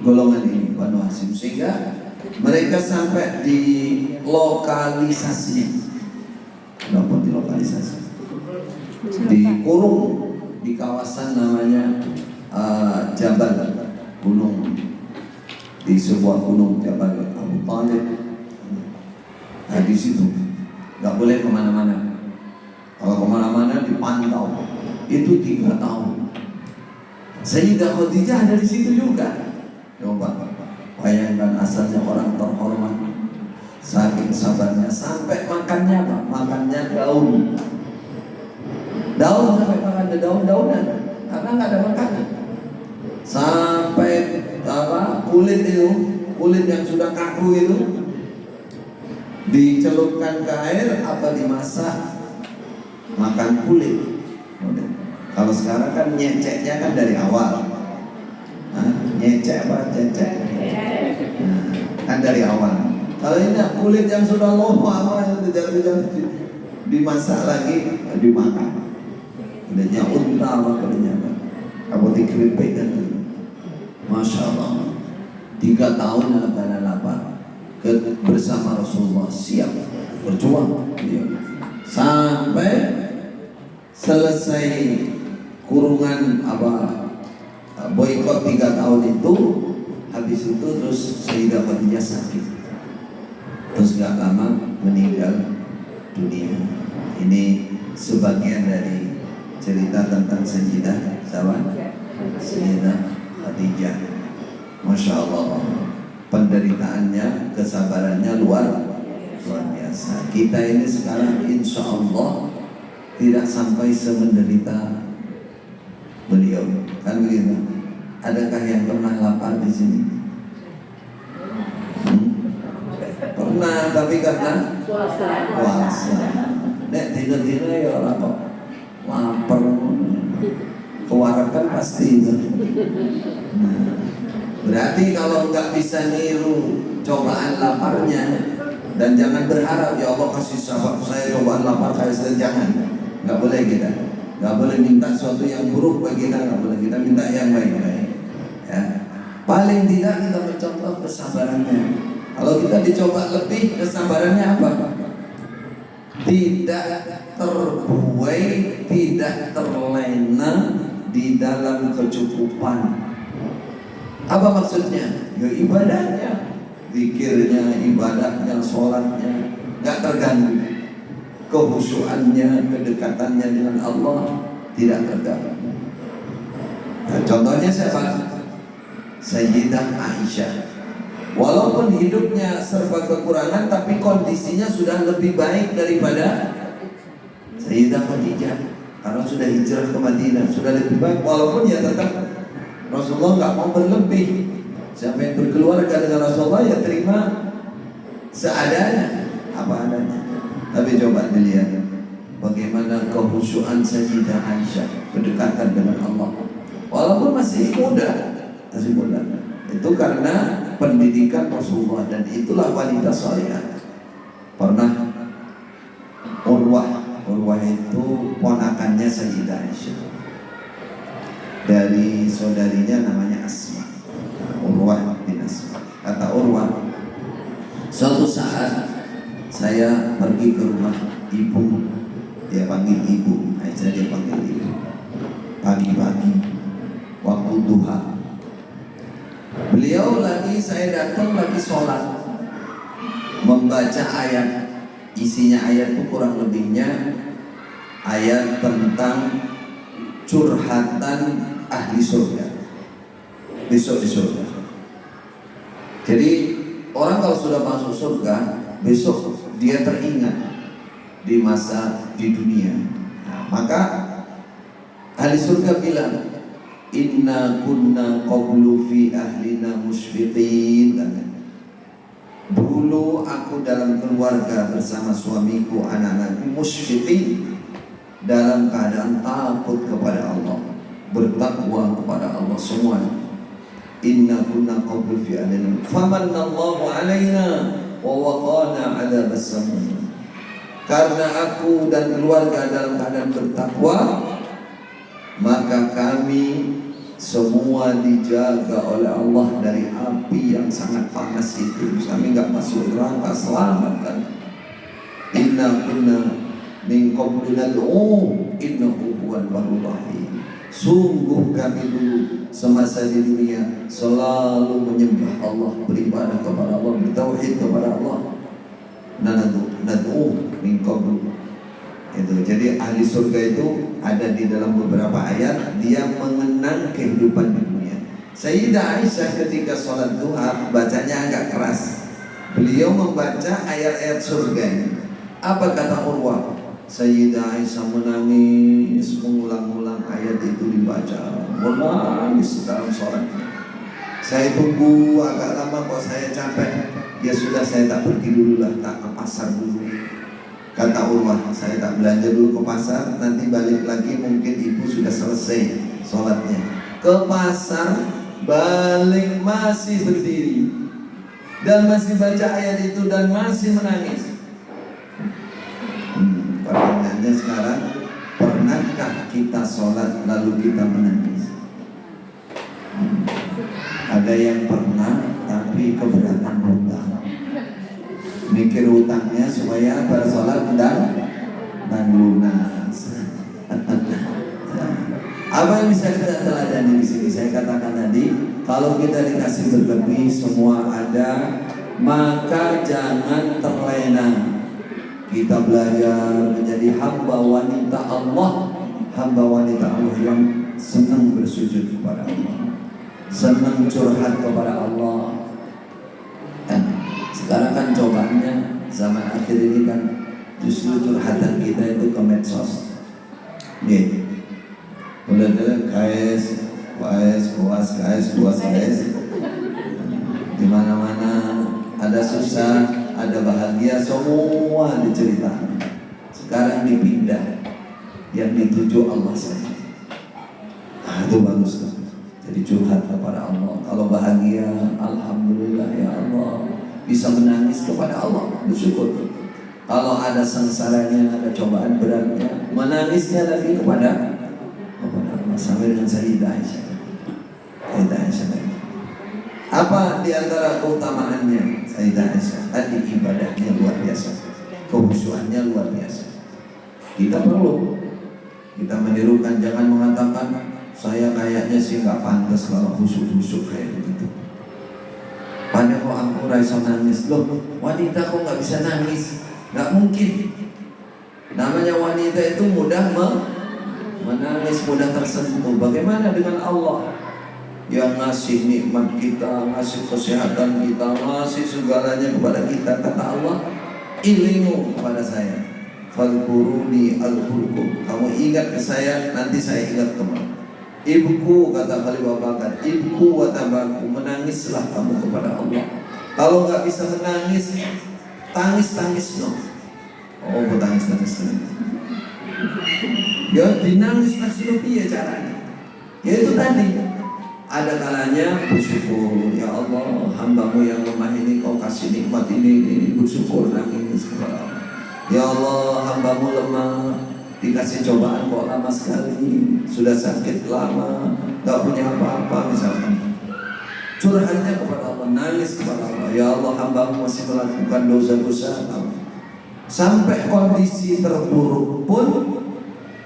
[SPEAKER 1] golongan ini Banu Hashim, sehingga mereka sampai di lokalisasi, dikurung di kawasan namanya Jabal, gunung, di sebuah gunung Jabal Abu Talib. Nah di situ nggak boleh kemana-mana. Kalau kemana-mana dipantau. Itu 3 tahun. Sayyidah Khadijah ada di situ juga. Coba bayangkan, asalnya orang terhormat, saking sabarnya, sampai makannya apa? Makannya daun, sampai makan daun-daunan, karena nggak ada makanan. Sampai kulit yang sudah kaku itu dicelupkan ke air atau dimasak, makan kulit. Kalau sekarang kan nyeceknya kan dari awal. Nyecek apa? Cecek. Kan dari awal. Kalau ini kulit yang sudah lama dimasak lagi, dimakan. Kulitnya unta apa kulitnya? Apa dikeripik kan? Masya Allah. 3 tahun dalam keadaan lapar, bersama Rasulullah, siap berjuang. Sampai selesai kurungan boikot 3 tahun itu. Habis itu terus Sayyidah Khadijah sakit, terus gak lama meninggal dunia. Ini sebagian dari cerita tentang Sayyidah Khadijah. Masya Allah, penderitaannya, kesabarannya luar biasa. Kita ini sekarang insya Allah tidak sampai semenderita beliau, kan begitu? Adakah yang pernah lapar di sini? Pernah, tapi karena puasa. Nek dina-dina ya orang kok lapar, kewarakan pasti. Berarti kalau nggak bisa niru cobaan laparnya, dan jangan berharap ya Allah kasih sahabat saya cobaan lapar kayak saya, jangan. Nggak boleh kita, nggak boleh minta sesuatu yang buruk bagi kita, nggak boleh kita minta yang baik-baik. Ya, paling tidak kita mencontoh kesabarannya. Kalau kita dicoba lebih, kesabarannya apa? Tidak terbuai, tidak terlena di dalam kecukupan. Apa maksudnya? Ya ibadahnya, zikirnya, ibadahnya, sholatnya nggak terganggu. Kehusuannya, kedekatannya dengan Allah tidak terganggu. Nah, contohnya siapa? Sayyidah Aisyah. Walaupun hidupnya serba kekurangan, tapi kondisinya sudah lebih baik daripada Sayyidah Khadijah, karena sudah hijrah ke Madinah, sudah lebih baik. Walaupun ya tetap Rasulullah nggak mau berlebih. Siapa yang berkeluarga dengan Rasulullah ya terima seadanya, apa adanya. Tapi coba dilihat bagaimana kehusuan Sayyidah Aisyah, kedekatan dengan Allah. Walaupun masih muda. Itu karena pendidikan Rasulullah, dan itulah wanita salihah. Pernah Urwah itu ponakannya Sayyidah Aisyah, dari saudarinya namanya Asma. Urwah bin Asma. Kata Urwah, suatu saat saya pergi ke rumah ibu, dia panggil ibu, Aisyah dia panggil ibu. Pagi-pagi duha. Beliau lagi, saya datang lagi sholat, membaca ayat. Isinya ayat itu kurang lebihnya ayat tentang curhatan ahli surga besok di surga. Jadi orang kalau sudah masuk surga, besok dia teringat di masa di dunia. Nah, maka ahli surga bilang, inna kunna qablu fi ahlina musyfiqin. Dulu aku dalam keluarga bersama suamiku, anak-anakku, musyfiqin, dalam keadaan takut kepada Allah, bertakwa kepada Allah semuanya. Inna kunna qablu fi ahlina famanallahu alaina wa waqana 'adzabas samum. Karena aku dan keluarga dalam keadaan bertakwa, maka kami semua dijaga oleh Allah dari api yang sangat panas itu. Kami enggak masuk neraka, selamatkan. Inna kunna min qablu nad'u innahu huwal barrur rahim. Sungguh kami dulu semasa di dunia selalu menyembah Allah, beribadah kepada Allah, bertauhid kepada Allah. Nad'u min qablu. Itu. Jadi ahli surga itu ada di dalam beberapa ayat, dia mengenang kehidupan di dunia. Sayyidah Aisyah ketika sholat duha bacanya agak keras. Beliau membaca ayat-ayat surga ini. Apa kata Urwah? Sayyidah Aisyah menangis, mengulang-ulang ayat itu dibaca, menangis dalam sholat. Saya tunggu agak lama, kok saya capek. Ya sudah, saya tak pergi dulu lah, tak ke pasar dulu. Kata Urwah, saya tak belanja dulu ke pasar, nanti balik lagi mungkin ibu sudah selesai sholatnya. Ke pasar, balik masih berdiri dan masih baca ayat itu dan masih menangis. Pertanyaannya sekarang, pernahkah kita sholat lalu kita menangis? Ada yang pernah tapi keberatan hutang, mikir hutangnya supaya bersolat dan lunas. Apa yang bisa kita teladani di sini? Saya katakan tadi, kalau kita dikasih berlebih semua ada, maka jangan terlena. Kita belajar menjadi hamba wanita Allah, hamba wanita Allah yang senang bersujud kepada Allah, senang curhat kepada Allah. Sekarang kan cobaannya zaman akhir ini kan justru curhatan kita itu ke medsos. Nih, udah KS, puas, di mana-mana ada susah, ada bahagia, semua diceritakan. Sekarang dipindah, yang dituju Allah saja. Nah, itu bagus tuh. Jadi curhat kepada Allah. Kalau bahagia, alhamdulillah ya Allah, bisa menangis kepada Allah, bersyukur. Kalau ada sengsaranya, ada cobaan beratnya, menangisnya lagi kepada Allah. Sampai dengan Sayyidah Aisyah. Apa diantara keutamaannya Sayyidah Aisyah? Tadi ibadahnya luar biasa, kehusuannya luar biasa. Kita perlu menirukan, jangan mengatakan saya kayaknya sih nggak pantas kalau khusyuk kayak begitu. Padahal kok aku rasa nangis, loh wanita kok nggak bisa nangis? Nggak mungkin. Namanya wanita itu mudah menangis, mudah tersentuh. Bagaimana dengan Allah yang ngasih nikmat kita, ngasih kesehatan kita, ngasih segalanya kepada kita? Kata Allah, ilmu kepada saya, fadhkuruni azkurkum. Kamu ingat ke saya, nanti saya ingat kamu. Ibuku, kata Khalifah Bakar, ibuku watabaku, menangislah kamu kepada Allah. Kalau nggak bisa menangis, tangis no. Oh, tangis. Ya dinangis lebih ya caranya. Ya itu tadi. Ada kalanya bersyukur, ya Allah, hambamu yang lemah ini kau kasih nikmat ini bersyukur, nangis kepada Allah. Ya Allah, hambamu lemah, dikasih cobaan kok lama sekali, sudah sakit lama, gak punya apa-apa misalkan. Curhatnya kepada Allah, nangis kepada Allah. Ya Allah, hambamu masih melakukan dosa-dosa. Sampai kondisi terburuk pun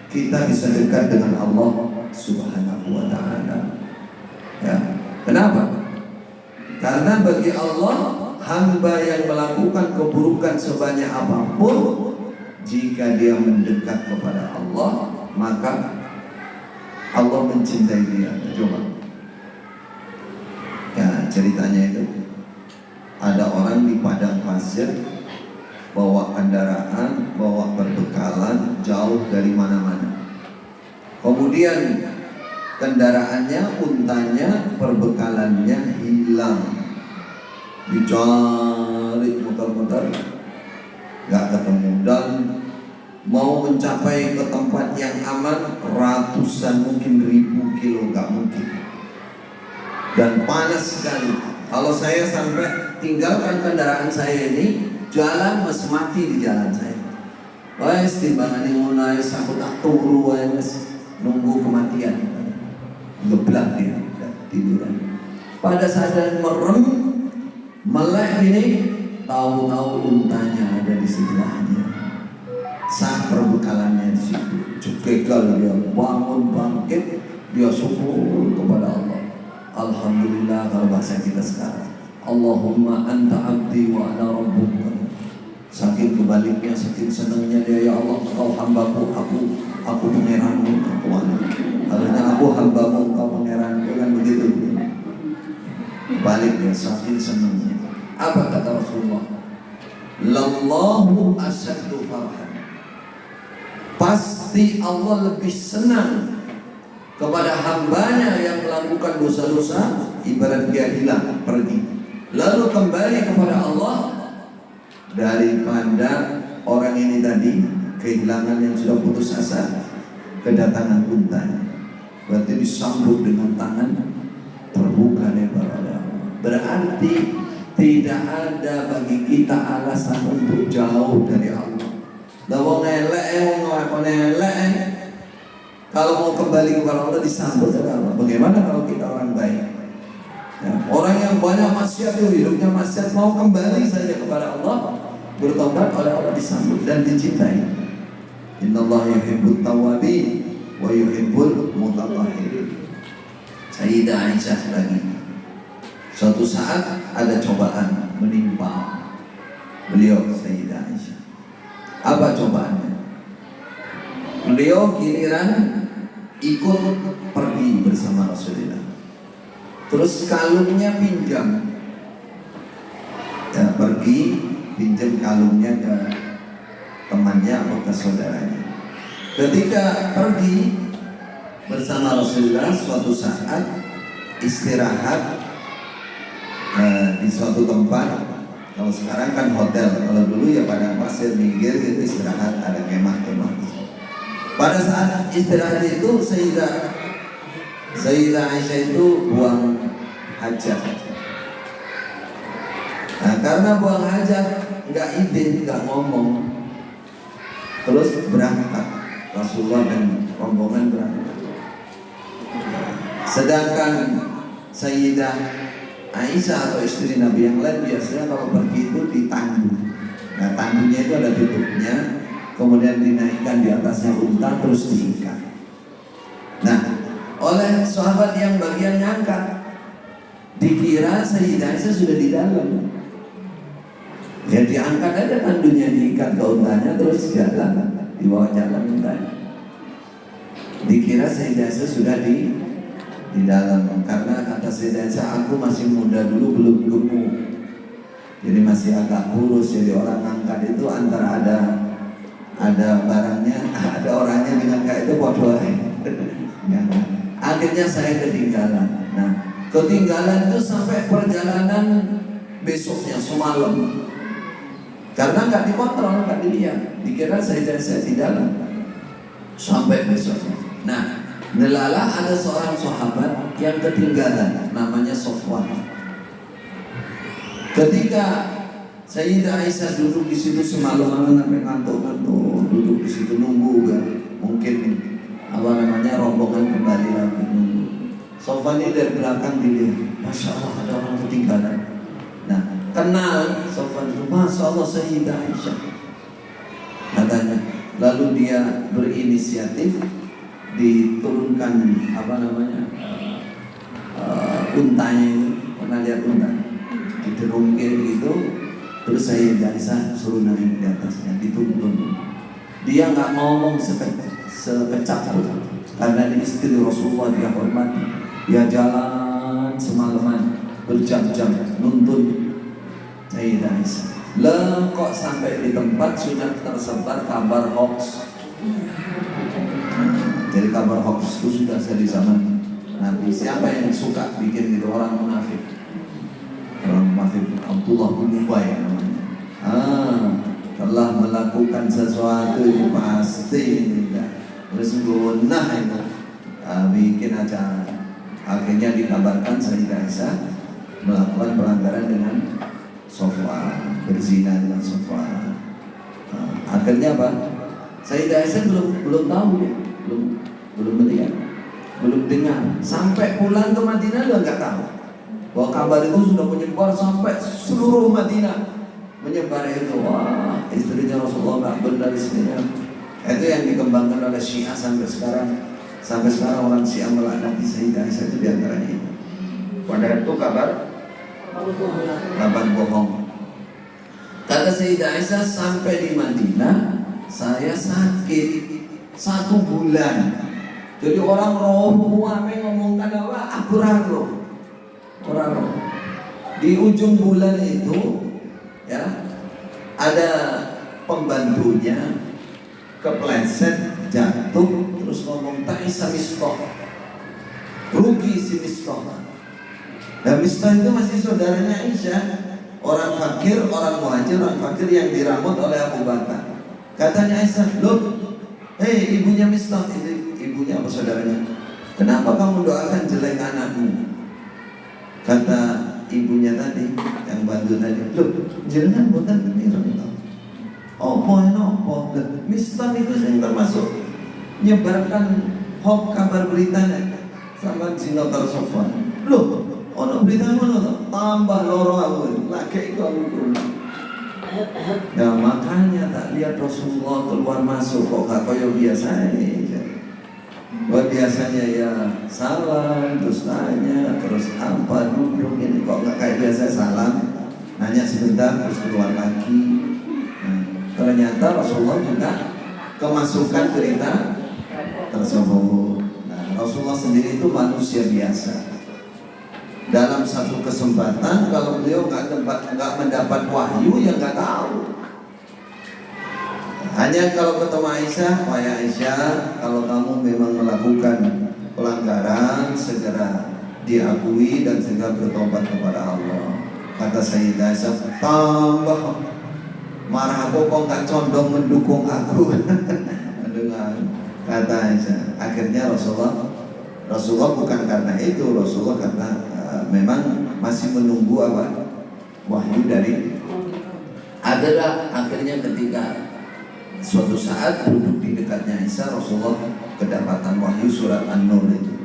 [SPEAKER 1] kita bisa dekat dengan Allah Subhanahu wa ta'ala. Kenapa? Karena bagi Allah, hamba yang melakukan keburukan sebanyak apapun, jika dia mendekat kepada Allah, maka Allah mencintai dia. Coba. Ya, ceritanya itu ada orang di padang pasir, bawa kendaraan, bawa perbekalan jauh dari mana-mana. Kemudian kendaraannya, untanya, perbekalannya hilang. Dicari muter-muter, nggak ketemu, dan mau mencapai ke tempat yang aman ratusan, mungkin ribu kilo, nggak mungkin. Dan panas sekali. Kalau saya sampai tinggalkan kendaraan saya ini, jalan mas mati di jalan saya. Wes timbangan yang mulai sambut tak turu, wes nunggu kematian. Geblak dia tiduran. Pada saat dia merem, melek ini, tahu-tahu untanya ada di sebelahnya. Saat perbekalannya di situ, cekegal dia bangun bangkit, dia syukur kepada Allah. Alhamdulillah, kalau bahasa kita sekarang, Allahumma anta abdi wa ana rabbuka. Saking kebaliknya, saking senangnya dia, ya Allah, kau hambaku, aku pangeranmu, harusnya aku hambamu, kau pangeranku, kan begitu. Baliknya, saking senangnya. Apa kata Rasulullah? Lallahu asyaddu farhan. Pasti Allah lebih senang kepada hambanya yang melakukan dosa-dosa, ibarat dia hilang, pergi, lalu kembali kepada Allah, daripada orang ini tadi kehilangan yang sudah putus asa, kedatangan untanya. Berarti disambut dengan tangan terbuka lebar oleh Allah. Berarti tidak ada bagi kita alasan untuk jauh dari Allah. Lawang elek, kalau mau kembali kepada Allah disambut oleh Allah. Bagaimana kalau kita orang baik? Ya, orang yang banyak maksiat itu hidupnya maksiat, mau kembali saja kepada Allah, bertobat oleh Allah, disambut dan dicintai. Innallaha yuhibbut tawwabin wa yuhibbul mutatahhirin. Sayyidah Aisyah lagi. Suatu saat ada cobaan menimpa beliau, Sayyidah Aisyah. Apa cobaannya? Beliau giliran ikut pergi bersama Rasulullah. Terus kalungnya pinjam. Ya, pergi pinjam kalungnya ke temannya atau ke saudaranya. Ketika pergi bersama Rasulullah, suatu saat istirahat di suatu tempat. Kalau sekarang kan hotel, kalau dulu ya padang pasir minggir gitu istirahat, ada kemah-kemah. Pada saat istirahat itu Sayyidah Aisyah itu buang hajat. Nah, karena buang hajat nggak izin, nggak ngomong, terus berangkat Rasulullah dan rombongan berangkat. Sedangkan Sayyidah Aisyah atau istri Nabi yang lain biasanya kalau pergi itu ditandu. Nah, tandunya itu ada tutupnya, kemudian dinaikkan di atasnya unta terus diikat. Nah, oleh sahabat yang bagian ngangkat, dikira Sayyidah Aisyah sudah di dalam. Ya diangkat aja tandunya, diikat ke untanya terus jalan, dibawa jalan untanya. Dikira Sayyidah Aisyah sudah di dalam, karena kata Sayyidah Aisyah, aku masih muda dulu, belum gemuk, jadi masih agak kurus. Jadi orang angkat itu antara ada barangnya, ada orangnya dengan kayak itu bodoh. Ya. Akhirnya saya ketinggalan. Nah, ketinggalan itu sampai perjalanan besoknya semalam, karena nggak dikontrol, nggak dilihat, dikira Sayyidah Aisyah di dalam sampai besoknya. Nah, nelalah ada seorang sahabat yang ketinggalan, namanya Sofwan. Ketika Sayyidah Aisyah duduk di situ semalaman sampai ngantuk-ngantuk, duduk di situ nunggu kan, mungkin rombongan kembali lagi nunggu. Sofwan ini dari belakang dilihat, Masya Allah ada orang ketinggalan. Nah, kenal Sofwan itu, Masya Allah Sayyidah Aisyah katanya. Lalu dia berinisiatif diturunkan untanya itu, pernah lihat unta? Diderungkin gitu, terus Sayyidah Aisyah suruh naik di atasnya, dituntun. Dia nggak ngomong sekecap pun, karena ini istri Rasulullah, dia hormati. Dia jalan semalaman berjam-jam nuntun Sayyidah Aisyah. Lah kok sampai di tempat sudah tersebar kabar hoax. Jadi kabar hoax itu sudah dari zaman Nabi. Siapa yang suka bikin gitu? Orang munafik. Orang munafik, Abdullah bin Ubay namanya. Telah melakukan sesuatu yang pasti terus gunah itu bikin acara. Akhirnya dikabarkan Sayyidah Aisyah melakukan pelanggaran dengan Safwan, berzina dengan Safwan. Akhirnya apa? Sayyidah Aisyah belum tahu ya, belum melihat, belum dengar. Sampai pulang ke Madinah dia nggak tahu bahwa kabar itu sudah menyebar sampai seluruh Madinah, menyebar itu. Wah, istrinya Rasulullah nggak benar istrinya. Itu yang dikembangkan oleh Syiah sampai sekarang. Sampai sekarang orang Syiah melaknati Sayyidah Aisyah itu diantaranya itu. Padahal itu kabar bohong. Kata Sayyidah Aisyah, sampai di Madinah saya sakit 1 bulan. Jadi orang roh ame ngomongkan apa? Aku roh. Orang roh. Di ujung bulan itu ya ada pembantunya kepleset, jatuh, terus ngomong ta'isa Mistah, rugi si Mistah. Dan Mistah itu masih saudaranya Aisyah, orang fakir, orang muhajir, orang fakir yang diramut oleh Abu Bakar. Katanya Aisyah, loh, hei ibunya Mistah, ibunya apa saudaranya? Kenapa kamu doakan jelek anakmu? Kata ibunya tadi, yang bantu tadi, loh, jenengan bukan penirang. Apa? Mistah itu yang termasuk nyebarkan hoax kabar beritanya sama zina Safwan. Loh, ono berita ngono tambah loro aku. Lagi iku aku. Ya makanya tak lihat Rasulullah keluar masuk kok gak kaya biasanya. Buat biasanya ya salam, terus tanya, terus apa duduk ini kok gak kayak biasa salam, nanya sebentar terus keluar lagi. Ternyata Rasulullah juga kemasukan cerita tersebut. Nah, Rasulullah sendiri itu manusia biasa. Dalam satu kesempatan kalau beliau nggak mendapat wahyu ya nggak tahu. Hanya kalau ketemu Aisyah, wahai Aisyah, kalau kamu memang melakukan pelanggaran segera diakui dan segera bertobat kepada Allah. Kata Sayyidah Aisyah, tambah marah aku kok nggak condong mendukung aku. Dengan kata Aisyah. Akhirnya Rasulullah bukan karena itu, Rasulullah karena memang masih menunggu apa? Wahyu dari. Adalah akhirnya ketika suatu saat duduk di dekatnya Aisyah, Rasulullah kedapatan wahyu surat An-Nur itu.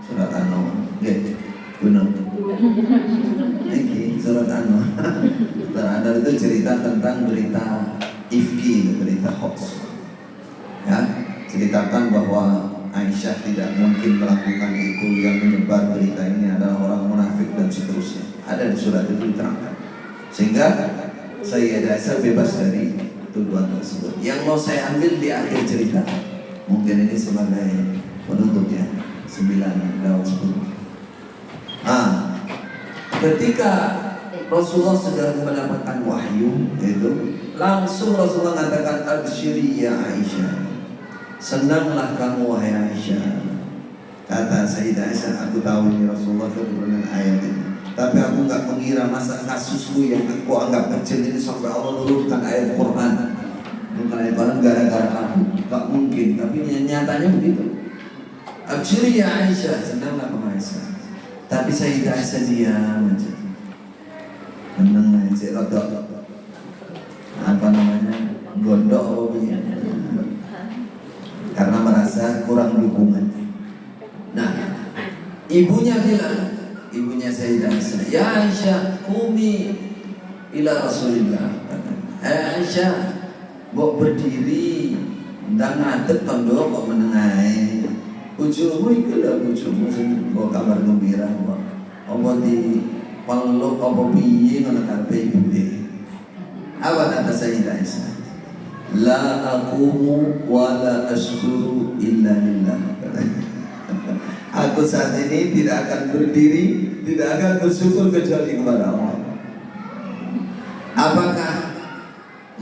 [SPEAKER 1] Surat An-Nur. Lihat, benar. Ini surat An-Nur. An-Nur itu cerita tentang berita ifki, berita hoax. Ya, ceritakan bahwa Aisyah tidak mungkin melakukan itu, yang menyebar berita ini adalah orang munafik dan seterusnya. Ada di surat itu diterangkan. Sehingga Sayyidah Aisyah bebas dari tuduhan tersebut. Yang mau saya ambil di akhir cerita, mungkin ini sebagai penutupnya 9-10. Ketika Rasulullah sudah mendapatkan wahyu itu, langsung Rasulullah mengatakan, absyiri ya Aisyah, senanglah kamu wahai Aisyah. Kata Sayyidah Aisyah, aku tahu ini Rasulullah keturunan ayat ini, tapi aku nggak mengira masa kasusku yang aku anggap kecil ini sampai Allah nurunkan ayat Quran. Bukan ayat Quran gara-gara aku, nggak mungkin. Tapi nyatanya begitu. Absyiri ya Aisyah, senanglah kamu Aisyah. Tapi Sayyidah Aisyah diam aja. Menang aja, rodok. Apa namanya? Gondok apa punya? Karena merasa kurang dukungan. Nah, ibunya bilang, ibunya Sayyidah Aisyah, ya Aisyah, kumi ila Rasulillah. Aisyah, mbok berdiri, ndang ngadeg tondo kok menengae. Bojomu iku lho, bojomu sing mbok kabar gembira kok. apa di peluk apa piye ngono karepe ibune. Apa kata Sayyidah Aisyah? La aqumu wa la ashkuru illa lillah. Aku saat ini tidak akan berdiri, tidak akan bersyukur kecuali kepada Allah. Apakah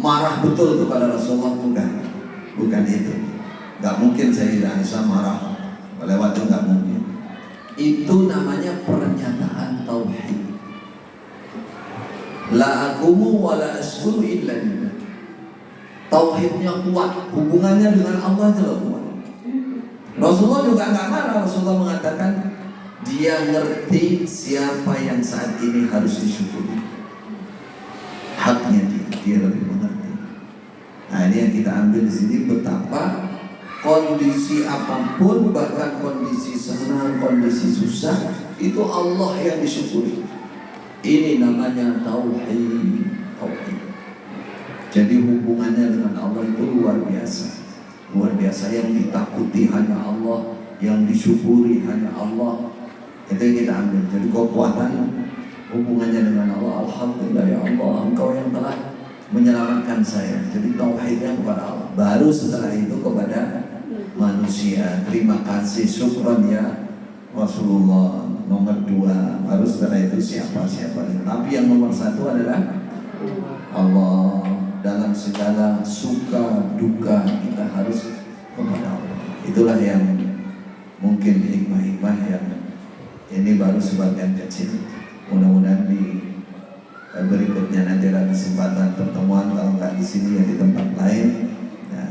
[SPEAKER 1] marah betul kepada Rasulullah? Bukan itu. Gak mungkin Sayyidah Aisyah marah lewat itu, gak mungkin. Itu namanya pernyataan tauhid. La aqumu wa la ashkuru illa lillah. Tauhidnya kuat, hubungannya dengan Allah itu kuat. Rasulullah juga nggak marah. Rasulullah mengatakan dia ngerti siapa yang saat ini harus disyukuri. Haknya dia lebih mengerti. Nah ini yang kita ambil di sini, betapa kondisi apapun, bahkan kondisi senang, kondisi susah, itu Allah yang disyukuri. Ini namanya tauhid. Jadi hubungannya dengan Allah itu luar biasa. Luar biasa, yang ditakuti hanya Allah, yang disyukuri hanya Allah. Itu yang kita ambil. Jadi kekuatan hubungannya dengan Allah. Alhamdulillah ya Allah, Engkau yang telah menyelamatkan saya. Jadi tauhidnya kepada Allah. Baru setelah itu kepada manusia. Terima kasih, syukran ya Rasulullah. Nomor 2. Baru setelah itu siapa. Tapi yang nomor 1 adalah Allah. Dalam segala suka duka kita harus kepada Allah. Itulah yang mungkin hikmah-hikmah yang ini baru sebagian kecil. Mudah-mudahan di berikutnya nanti ada kesempatan pertemuan, kalau nggak di sini ya di tempat lain. Nah,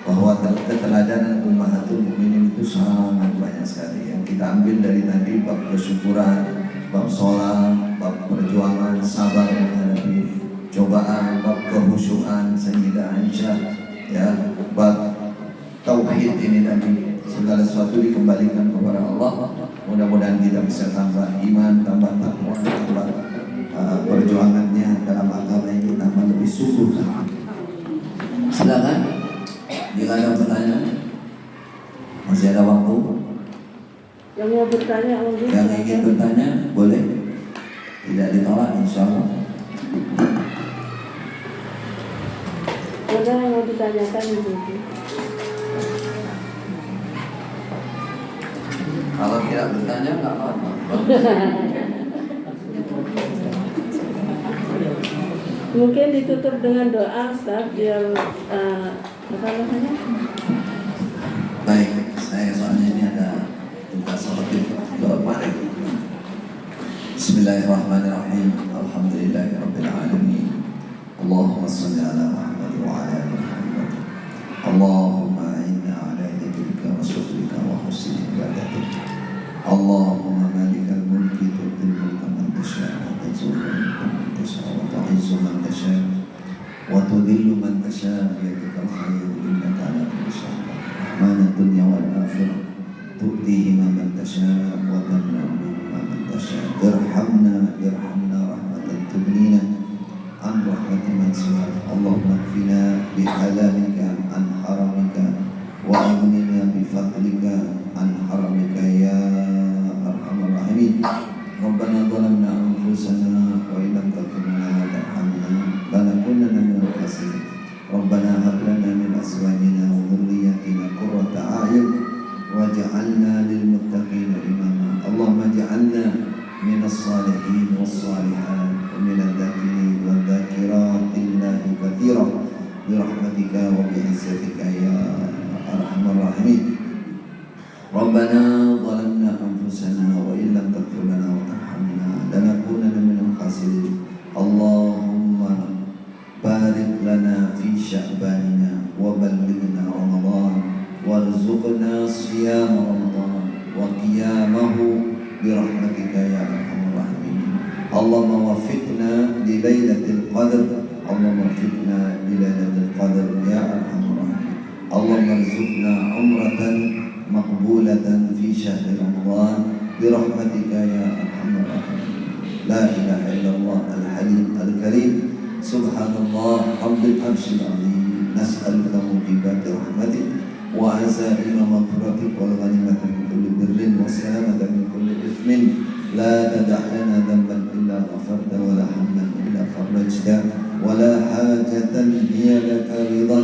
[SPEAKER 1] bahwa keteladanan ummahatul mukminin itu sangat banyak sekali. Yang kita ambil dari tadi bab kesyukuran, bab sholat, bab perjuangan, sabar menghadapi cobaan, bab kehusyuan Sayyidah Aisyah, ya, bab tauhid ini tadi, segala sesuatu dikembalikan kepada Allah. Mudah-mudahan kita bisa tambah iman, tambah takwa, tambah perjuangannya dalam agama ini tambah lebih sungguh. Silakan, jika ada pertanyaan, masih ada waktu.
[SPEAKER 2] Yang mau bertanya,
[SPEAKER 1] yang ingin bertanya boleh, tidak ditolak, insya Allah.
[SPEAKER 2] Ada yang mau ditanyakan Ibu?
[SPEAKER 1] Kalau tidak bertanya nggak apa-apa.
[SPEAKER 2] Mungkin ditutup dengan doa, Ustaz, biar apa namanya?
[SPEAKER 1] Baik, saya soalnya ini ada tugas seperti doa mari. Bismillahirrahmanirrahim. Alhamdulillahirabbil alamin. Allahumma shalli ala Muhammad wa ala ali Muhammad. Allahumma inna ala dzikrika wa syukrika wa husni ibadatik. Allahumma malikal mulki tu'til mulka man tasha' wa tazillu man tasha' wa tu'izzu man tasha' wa tudhillu man tasha' bi yadikal khair innaka ala kulli syai'in qadir. Mana dunya wal akhirah tu'tihi man tasha' wa tamna'u man tasha'. Irhamna rahmatan tughnina an rahmati man siwak. Allahumma kfina bihalalika an haramika wa aghnina bifadlika an haramika ya arhamar rahimin. Rabbana zalamna anfusana wa illam taghfir lana wa tarhamna lanakunanna minal khasirin. Rabbana hab lana min azwajina wa dhurriyyatina qurrata a'yun waj'alna lil muttaqina imama. Allahumma ij'alna minas salihin was salihat wa minadh dhakirin wad dhakiratillahi katsiran bi rahmatika wa bi izzatika ya arhamar rahimin. Rabbana zalamna anfusana wa illam taghfir lana wa tarhamna lanakunanna minal khasirin. Allahumma barik lana fi sya'banina wa ballighna Ramadan warzuqna siyam Ramadan wa qiyamahu bi rahmatika ya arhamar rahimin. Allahumma waffiqna li lailatul qadr. Allahumma waffiqna li lailatul qadr ya arhamar rahimin. Allahumma arzuqna umratan maqbulatan fi syahri Ramadan bi rahmatika ya arhamar rahimin. La ilaha illallah al-halim al-karim. Subhanallah rabbil arsyil azim. Nas'aluka mujibati rahmatik wa azaima maghfiratik wal ghanimata min kulli birrin wa salamata min kulli ithmin bi لا تدع لنا ذنبا إلا غفرته ولا هما إلا فرجته ولا حاجة هي لك رضا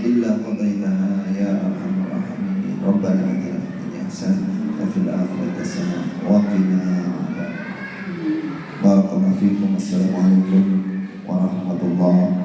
[SPEAKER 1] إلا قضيتها يا أرحم الراحمين. ربنا آتنا في الدنيا حسنة وفي الآخرة حسنة وقنا عذاب. بارك الله فيكم. السلام عليكم ورحمة الله